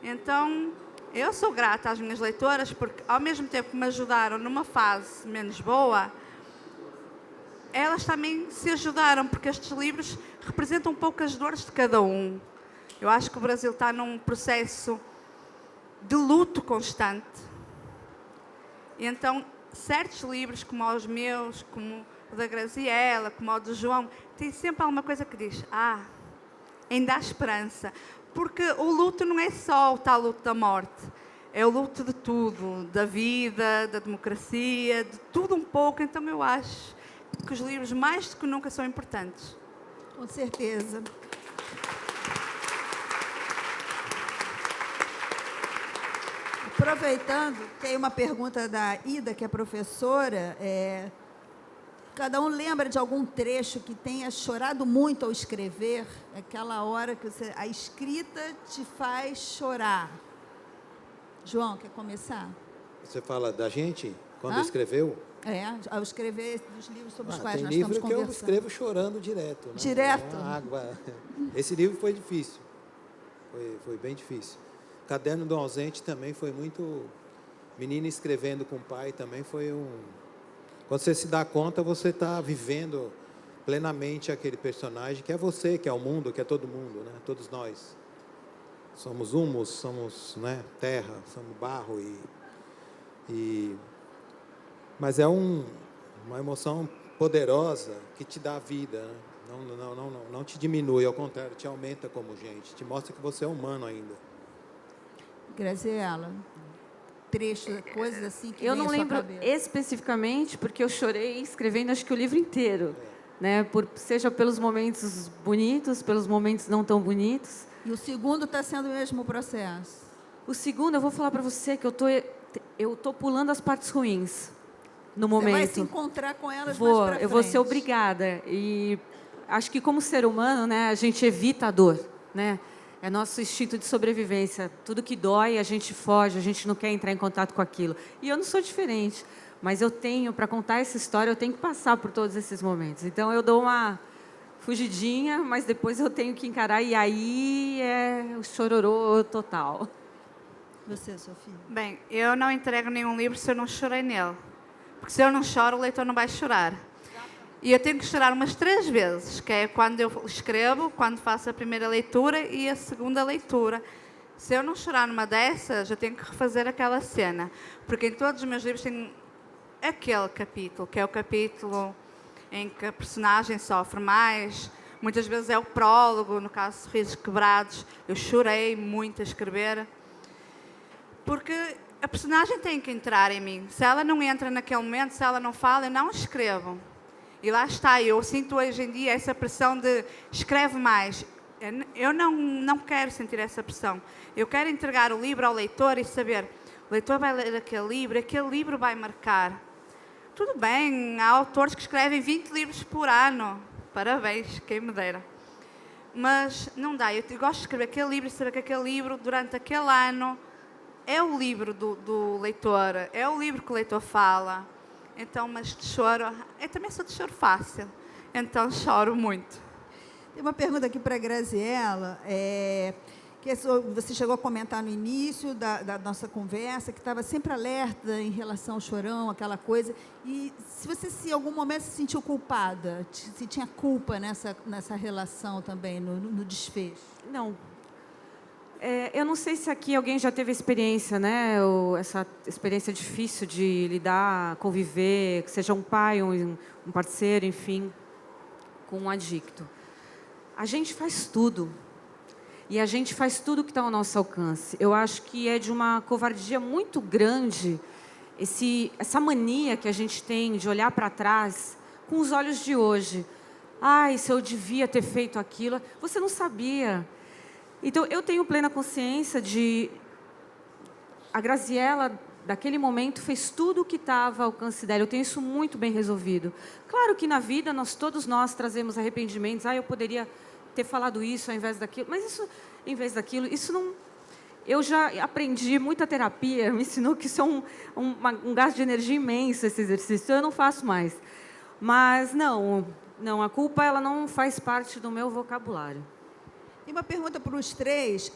Então, eu sou grata às minhas leitoras, porque ao mesmo tempo que me ajudaram numa fase menos boa, elas também se ajudaram, porque estes livros representam um pouco as dores de cada um. Eu acho que o Brasil está num processo de luto constante. E então, certos livros, como os meus, como o da Graziela, como o do João, tem sempre alguma coisa que diz, ainda há esperança. Porque o luto não é só o tal luto da morte. é o luto de tudo, da vida, da democracia, de tudo um pouco. Então eu acho que os livros mais do que nunca são importantes. Com certeza. Aproveitando, tem uma pergunta da Ida, que é professora. Cada um lembra de algum trecho que tenha chorado muito ao escrever? Aquela hora que a escrita te faz chorar. João, quer começar? Você fala da gente, quando Hã? escreveu? Ao escrever dos livros sobre os quais tem nós livro estamos que eu conversando. escrevo chorando direto. Né? Direto? A água. Esse livro foi difícil. Foi bem difícil. Caderno do Ausente também foi muito... Menina escrevendo com o pai também foi um... Quando você se dá conta, você está vivendo plenamente aquele personagem, que é você, que é o mundo, que é todo mundo, né? Todos nós. Somos humus, somos, né, terra, somos barro. Mas é uma emoção poderosa que te dá vida, né? Não te diminui, ao contrário, te aumenta como gente, te mostra que você é humano ainda. Graziela, trecho, coisas assim que Eu vem não à sua lembro cabeça. especificamente, porque eu chorei escrevendo acho que o livro inteiro, né? Seja pelos momentos bonitos, pelos momentos não tão bonitos. E o segundo está sendo o mesmo processo. O segundo, eu vou falar para você que eu tô pulando as partes ruins no Você vai momento. se encontrar com elas mais pra frente. Eu vou ser obrigada. E acho que como ser humano, né, a gente evita a dor, né? É nosso instinto de sobrevivência. Tudo que dói, a gente foge, a gente não quer entrar em contato com aquilo. E eu não sou diferente, mas para contar essa história, eu tenho que passar por todos esses momentos. Então eu dou uma fugidinha, mas depois eu tenho que encarar, e aí é o chororô total. Você, Sofia? Bem, eu não entrego nenhum livro se eu não chorei nele. Porque se eu não choro, o leitor não vai chorar. E eu tenho que chorar umas 3 vezes, que é quando eu escrevo, quando faço a primeira leitura e a segunda leitura. Se eu não chorar numa dessas, eu tenho que refazer aquela cena. Porque em todos os meus livros tem aquele capítulo, que é o capítulo em que a personagem sofre mais. Muitas vezes é o prólogo, no caso de Sorrisos Quebrados. Eu chorei muito a escrever. Porque a personagem tem que entrar em mim. Se ela não entra naquele momento, se ela não fala, eu não escrevo. E lá está, eu sinto hoje em dia essa pressão de escreve mais. Eu não quero sentir essa pressão. Eu quero entregar o livro ao leitor e saber, o leitor vai ler aquele livro vai marcar. Tudo bem, há autores que escrevem 20 livros por ano. Parabéns, quem me dera. Mas não dá, eu gosto de escrever aquele livro e saber que aquele livro, durante aquele ano, é o livro do leitor, é o livro que o leitor fala. Então, mas de choro, eu também sou de choro fácil, então choro muito. Tem uma pergunta aqui para a Graziela, que você chegou a comentar no início da nossa conversa, que estava sempre alerta em relação ao chorão, aquela coisa. E se você, em algum momento, se sentiu culpada, se tinha culpa nessa relação também, no desfecho? Não. Eu não sei se aqui alguém já teve experiência, né? Essa experiência difícil de lidar, conviver, que seja um pai, um parceiro, enfim, com um adicto. A gente faz tudo. E a gente faz tudo que está ao nosso alcance. Eu acho que é de uma covardia muito grande essa mania que a gente tem de olhar para trás com os olhos de hoje. Ai, se eu devia ter feito aquilo. Você não sabia. Então, eu tenho plena consciência de... A Graziela, daquele momento, fez tudo o que estava ao alcance dela. Eu tenho isso muito bem resolvido. Claro que na vida, todos nós trazemos arrependimentos. Eu poderia ter falado isso ao invés daquilo. Mas isso, em vez daquilo, isso não... Eu já aprendi, muita terapia me ensinou que isso é um gasto de energia imenso, esse exercício. Eu não faço mais. Mas, não, a culpa ela não faz parte do meu vocabulário. Tem uma pergunta para os três.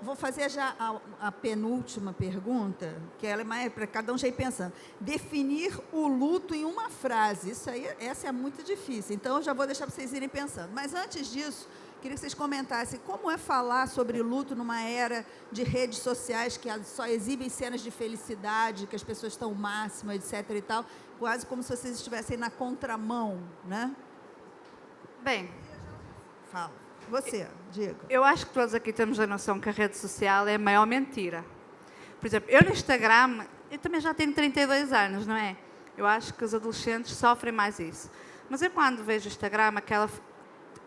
Vou fazer já a penúltima pergunta, que ela é mais para cada um já ir pensando. Definir o luto em uma frase. Essa é muito difícil. Então, eu já vou deixar para vocês irem pensando. Mas, antes disso, queria que vocês comentassem como é falar sobre luto numa era de redes sociais que só exibem cenas de felicidade, que as pessoas estão ao máximo, etc. e tal, quase como se vocês estivessem na contramão, né? Bem, fala. Você, Diego. Eu acho que todos aqui temos a noção que a rede social é a maior mentira. Por exemplo, eu no Instagram, eu também já tenho 32 anos, não é? Eu acho que os adolescentes sofrem mais isso. Mas eu quando vejo o Instagram,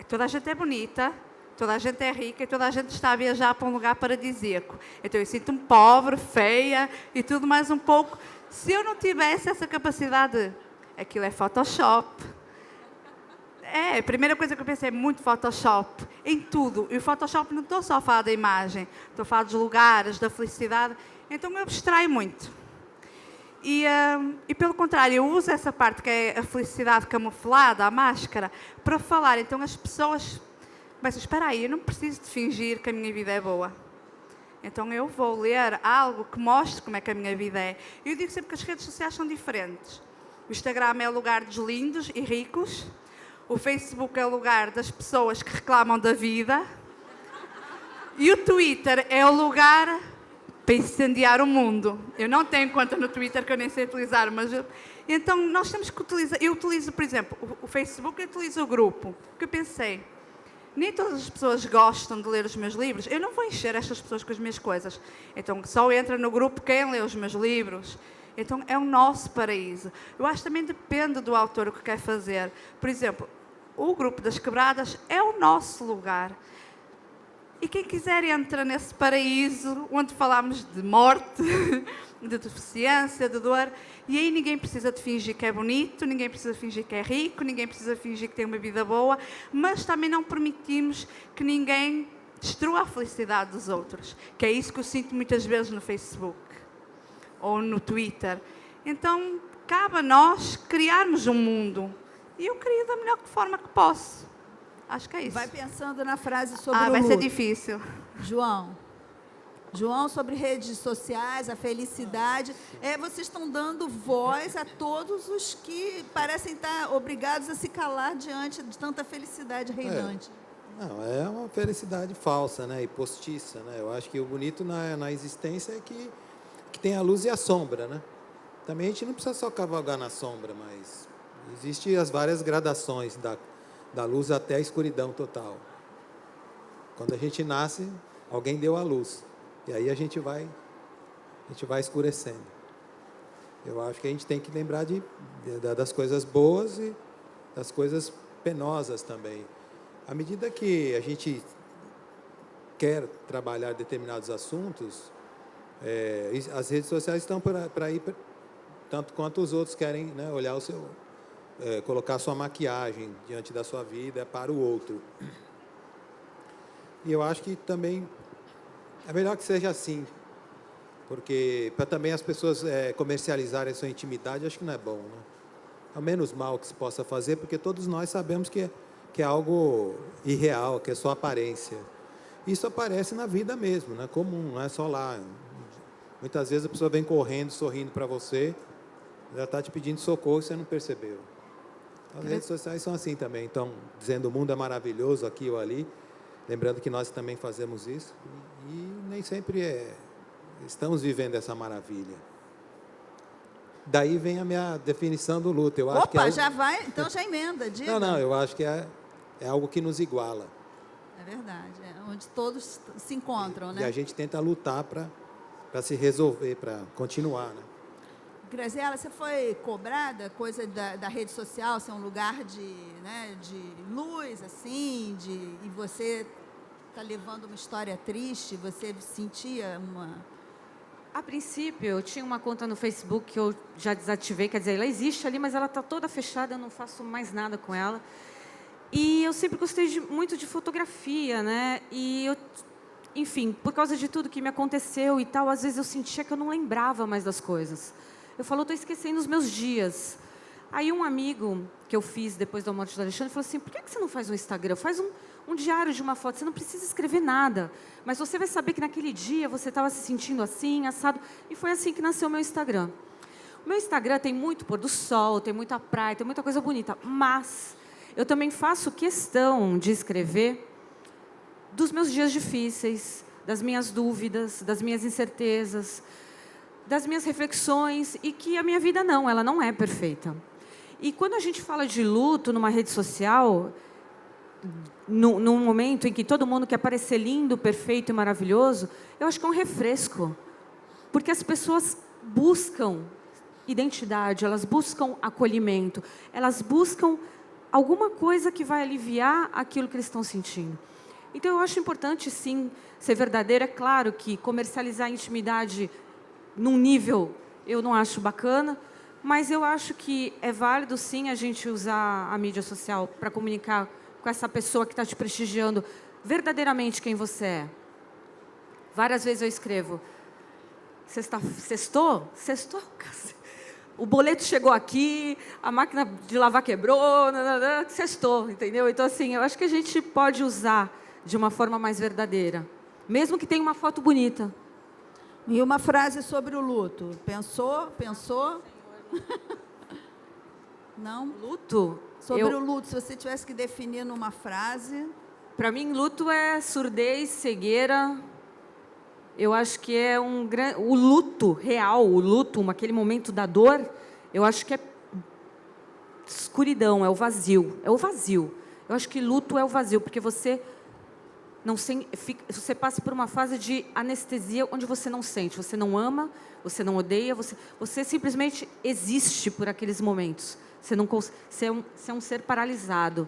toda a gente é bonita, toda a gente é rica e toda a gente está a viajar para um lugar paradisíaco. Então eu sinto-me pobre, feia e tudo mais um pouco. Se eu não tivesse essa capacidade, aquilo é Photoshop. A primeira coisa que eu pensei é muito Photoshop, em tudo. E o Photoshop não estou só a falar da imagem, estou a falar dos lugares, da felicidade. Então eu abstraio muito. E pelo contrário, eu uso essa parte que é a felicidade camuflada, a máscara, para falar. Então as pessoas começam, espera aí, eu não preciso de fingir que a minha vida é boa. Então eu vou ler algo que mostre como é que a minha vida é. Eu digo sempre que as redes sociais são diferentes. O Instagram é o lugar dos lindos e ricos. O Facebook é o lugar das pessoas que reclamam da vida. E o Twitter é o lugar para incendiar o mundo. Eu não tenho conta no Twitter, que eu nem sei utilizar, mas... Então, nós temos que utilizar... Eu utilizo, por exemplo, o Facebook, eu utilizo o grupo. Porque eu pensei, nem todas as pessoas gostam de ler os meus livros. Eu não vou encher estas pessoas com as minhas coisas. Então, só entra no grupo quem lê os meus livros. Então, é o nosso paraíso. Eu acho que também depende do autor o que quer fazer. Por exemplo, o Grupo das Quebradas é o nosso lugar. E quem quiser entra nesse paraíso, onde falamos de morte, de deficiência, de dor. E aí ninguém precisa de fingir que é bonito, ninguém precisa de fingir que é rico, ninguém precisa de fingir que tem uma vida boa. Mas também não permitimos que ninguém destrua a felicidade dos outros. Que é isso que eu sinto muitas vezes no Facebook. Ou no Twitter. Então, cabe a nós criarmos um mundo. E eu crio da melhor forma que posso. Acho que é isso. Vai pensando na frase sobre o vai luto. ser difícil. João, sobre redes sociais, a felicidade. Vocês estão dando voz a todos os que parecem estar obrigados a se calar diante de tanta felicidade reinante. Não, é uma felicidade falsa, né? E postiça, né? Eu acho que o bonito na existência é que tem a luz e a sombra, né? Também a gente não precisa só cavalgar na sombra, mas existem as várias gradações da luz até a escuridão total. Quando a gente nasce, alguém deu a luz. E aí a gente vai escurecendo. Eu acho que a gente tem que lembrar das coisas boas e das coisas penosas também. À medida que a gente quer trabalhar determinados assuntos, as redes sociais estão para ir, tanto quanto os outros querem, né, olhar colocar sua maquiagem diante da sua vida para o outro. E eu acho que também é melhor que seja assim, porque para também as pessoas comercializarem a sua intimidade, acho que não é bom, né? É o menos mal que se possa fazer, porque todos nós sabemos que é algo irreal, que é só aparência. Isso aparece na vida mesmo, né? Comum, não é só lá. Muitas vezes a pessoa vem correndo, sorrindo para você, já está te pedindo socorro e você não percebeu. As redes sociais são assim também, estão dizendo o mundo é maravilhoso aqui ou ali, lembrando que nós também fazemos isso, e nem sempre estamos vivendo essa maravilha. Daí vem a minha definição do luto. Eu acho que já vai, então já emenda, diga. Não, eu acho que é algo que nos iguala. É verdade, onde todos se encontram, né? E a gente tenta lutar para se resolver, para continuar, né? Graziela, você foi cobrada, coisa da rede social, ser um lugar de luz, assim, e você está levando uma história triste, você sentia uma... A princípio, eu tinha uma conta no Facebook que eu já desativei, quer dizer, ela existe ali, mas ela está toda fechada, eu não faço mais nada com ela. E eu sempre gostei muito de fotografia, né? E enfim, por causa de tudo que me aconteceu e tal, às vezes eu sentia que eu não lembrava mais das coisas. Eu falo, estou esquecendo os meus dias. Aí um amigo que eu fiz depois da morte do Alexandre falou assim, por que você não faz um Instagram? Faz um diário de uma foto, você não precisa escrever nada. Mas você vai saber que naquele dia você estava se sentindo assim, assado. E foi assim que nasceu o meu Instagram. O meu Instagram tem muito pôr do sol, tem muita praia, tem muita coisa bonita. Mas eu também faço questão de escrever dos meus dias difíceis, das minhas dúvidas, das minhas incertezas, das minhas reflexões, e que a minha vida ela não é perfeita. E quando a gente fala de luto numa rede social, num momento em que todo mundo quer parecer lindo, perfeito e maravilhoso, eu acho que é um refresco. Porque as pessoas buscam identidade, elas buscam acolhimento, elas buscam alguma coisa que vai aliviar aquilo que eles estão sentindo. Então, eu acho importante, sim, ser verdadeira. É claro que comercializar a intimidade num nível eu não acho bacana, mas eu acho que é válido, sim, a gente usar a mídia social para comunicar com essa pessoa que está te prestigiando verdadeiramente quem você é. Várias vezes eu escrevo, sextou? Sextou? O boleto chegou aqui, a máquina de lavar quebrou, sextou, entendeu? Então, assim, eu acho que a gente pode usar de uma forma mais verdadeira, mesmo que tenha uma foto bonita. E uma frase sobre o luto. Pensou? Pensou? Não? Luto? Sobre o luto, se você tivesse que definir numa frase. Para mim, luto é surdez, cegueira. Eu acho que é o luto real, o luto, aquele momento da dor, eu acho que é escuridão, é o vazio. É o vazio. Eu acho que luto é o vazio, porque você você passa por uma fase de anestesia onde você não sente, você não ama, você não odeia, você simplesmente existe por aqueles momentos. Você é um ser paralisado.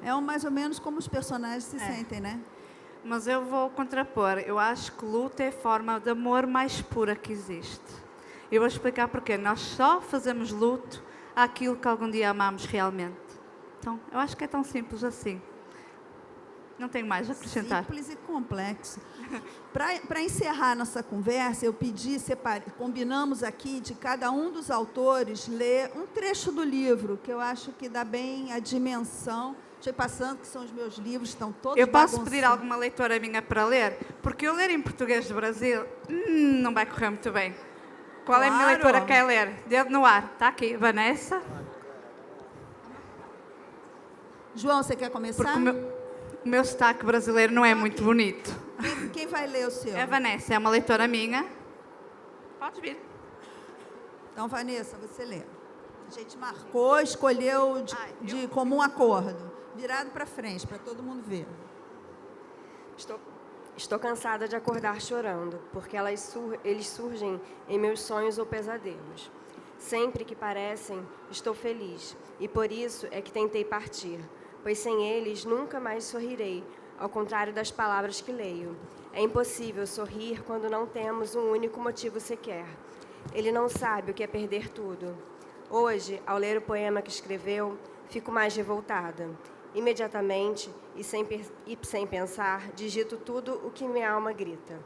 É mais ou menos como os personagens se sentem, né? Mas eu vou contrapor. Eu acho que luto é a forma de amor mais pura que existe. Eu vou explicar porquê. Nós só fazemos luto àquilo que algum dia amamos realmente. Então, eu acho que é tão simples assim. Não tenho mais a acrescentar. Simples e complexo. Para encerrar nossa conversa, eu pedi, combinamos aqui de cada um dos autores ler um trecho do livro, que eu acho que dá bem a dimensão. Estou passando, que são os meus livros, estão todos Eu posso pedir alguma leitora minha para ler? Porque eu ler em português do Brasil não vai correr muito bem. Qual é a minha leitora que quer ler? Dedo no ar. Está aqui. Vanessa. João, você quer começar? Porque o meu sotaque brasileiro não é muito bonito. Quem vai ler o seu? É a Vanessa, é uma leitora minha. Pode vir. Então, Vanessa, você lê. A gente marcou, escolheu de comum acordo. Virado para frente, para todo mundo ver. Estou cansada de acordar chorando, porque eles surgem em meus sonhos ou pesadelos. Sempre que parecem, estou feliz, e por isso é que tentei partir, pois sem eles nunca mais sorrirei, ao contrário das palavras que leio. É impossível sorrir quando não temos um único motivo sequer. Ele não sabe o que é perder tudo. Hoje, ao ler o poema que escreveu, fico mais revoltada. Imediatamente, e sem pensar, digito tudo o que minha alma grita.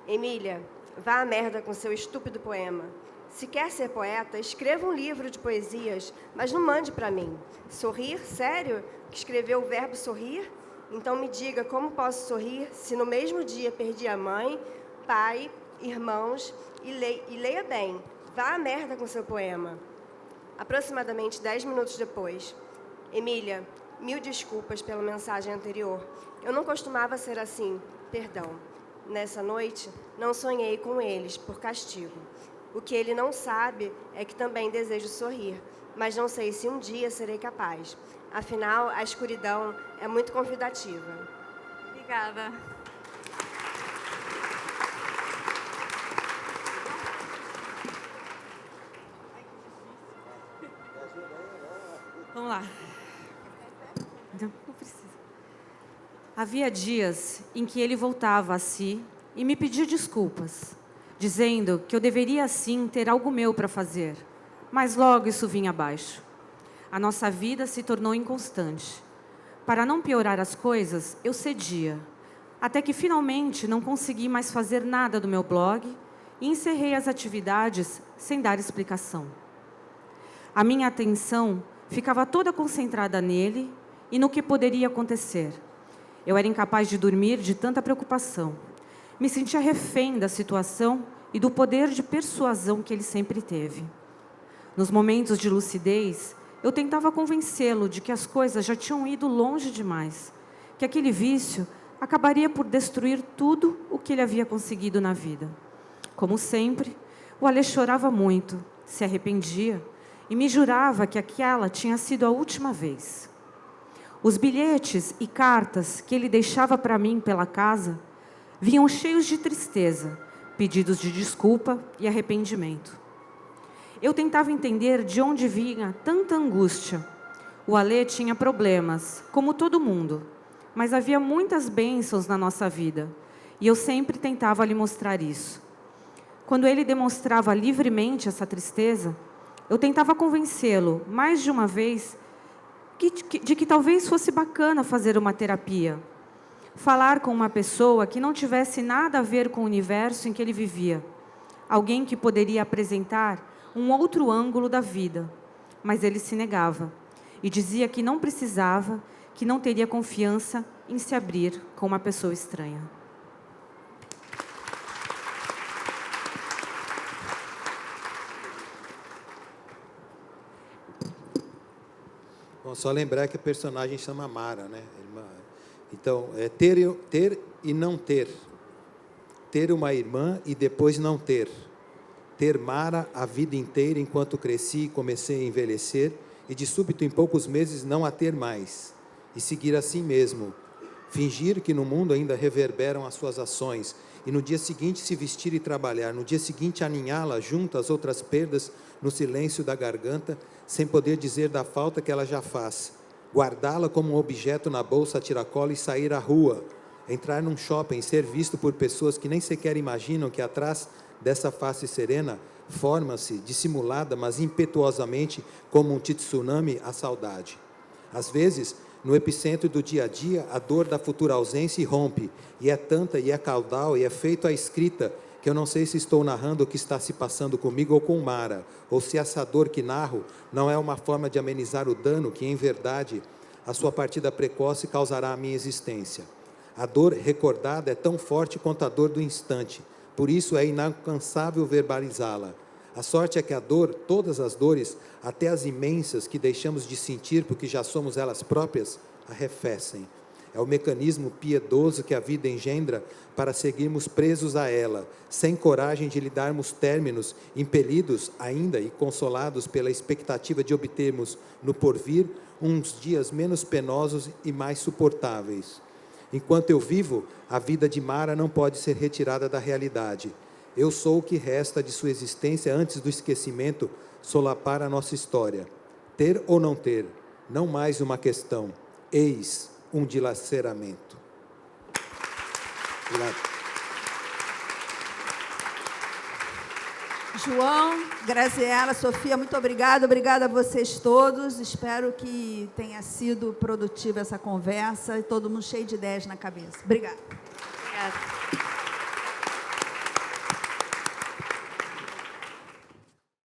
Emília, vá à merda com seu estúpido poema. Se quer ser poeta, escreva um livro de poesias, mas não mande para mim. Sorrir? Sério? Que escreveu o verbo sorrir? Então me diga como posso sorrir se no mesmo dia perdi a mãe, pai, irmãos e leia bem. Vá à merda com seu poema. Aproximadamente 10 minutos depois. Emília, 1000 desculpas pela mensagem anterior. Eu não costumava ser assim. Perdão. Nessa noite, não sonhei com eles, por castigo. O que ele não sabe é que também desejo sorrir, mas não sei se um dia serei capaz. Afinal, a escuridão é muito convidativa. Obrigada. Vamos lá. Não precisa. Havia dias em que ele voltava a si e me pedia desculpas, dizendo que eu deveria, sim, ter algo meu para fazer. Mas logo isso vinha abaixo. A nossa vida se tornou inconstante. Para não piorar as coisas, eu cedia. Até que, finalmente, não consegui mais fazer nada do meu blog e encerrei as atividades sem dar explicação. A minha atenção ficava toda concentrada nele e no que poderia acontecer. Eu era incapaz de dormir de tanta preocupação. Me sentia refém da situação e do poder de persuasão que ele sempre teve. Nos momentos de lucidez, eu tentava convencê-lo de que as coisas já tinham ido longe demais, que aquele vício acabaria por destruir tudo o que ele havia conseguido na vida. Como sempre, o Alê chorava muito, se arrependia e me jurava que aquela tinha sido a última vez. Os bilhetes e cartas que ele deixava para mim pela casa vinham cheios de tristeza, pedidos de desculpa e arrependimento. Eu tentava entender de onde vinha tanta angústia. O Alê tinha problemas, como todo mundo, mas havia muitas bênçãos na nossa vida, e eu sempre tentava lhe mostrar isso. Quando ele demonstrava livremente essa tristeza, eu tentava convencê-lo, mais de uma vez, de que talvez fosse bacana fazer uma terapia. Falar com uma pessoa que não tivesse nada a ver com o universo em que ele vivia. Alguém que poderia apresentar um outro ângulo da vida. Mas ele se negava e dizia que não precisava, que não teria confiança em se abrir com uma pessoa estranha. Bom, só lembrar que a personagem chama Mara, né? Então, é ter e não ter. Ter uma irmã e depois não ter. Ter Mara a vida inteira enquanto cresci e comecei a envelhecer, e de súbito, em poucos meses, não a ter mais. E seguir assim mesmo. Fingir que no mundo ainda reverberam as suas ações, e no dia seguinte se vestir e trabalhar, no dia seguinte aninhá-la junto às outras perdas, no silêncio da garganta, sem poder dizer da falta que ela já faz. Guardá-la como um objeto na bolsa a tiracolo e sair à rua. Entrar num shopping e ser visto por pessoas que nem sequer imaginam que atrás dessa face serena forma-se, dissimulada, mas impetuosamente, como um tsunami, a saudade. Às vezes, no epicentro do dia a dia, a dor da futura ausência irrompe, e é tanta, e é caudal, e é feito à escrita, que eu não sei se estou narrando o que está se passando comigo ou com Mara, ou se essa dor que narro não é uma forma de amenizar o dano que, em verdade, a sua partida precoce causará à minha existência. A dor recordada é tão forte quanto a dor do instante, por isso é inalcançável verbalizá-la. A sorte é que a dor, todas as dores, até as imensas que deixamos de sentir porque já somos elas próprias, arrefecem. É o mecanismo piedoso que a vida engendra para seguirmos presos a ela, sem coragem de lhe darmos términos, impelidos ainda e consolados pela expectativa de obtermos, no porvir, uns dias menos penosos e mais suportáveis. Enquanto eu vivo, a vida de Mara não pode ser retirada da realidade. Eu sou o que resta de sua existência antes do esquecimento solapar a nossa história. Ter ou não ter, não mais uma questão. Eis um dilaceramento. Obrigado. João, Graziela, Sofia, muito obrigada. Obrigada a vocês todos. Espero que tenha sido produtiva essa conversa e todo mundo cheio de ideias na cabeça. Obrigada. Obrigada.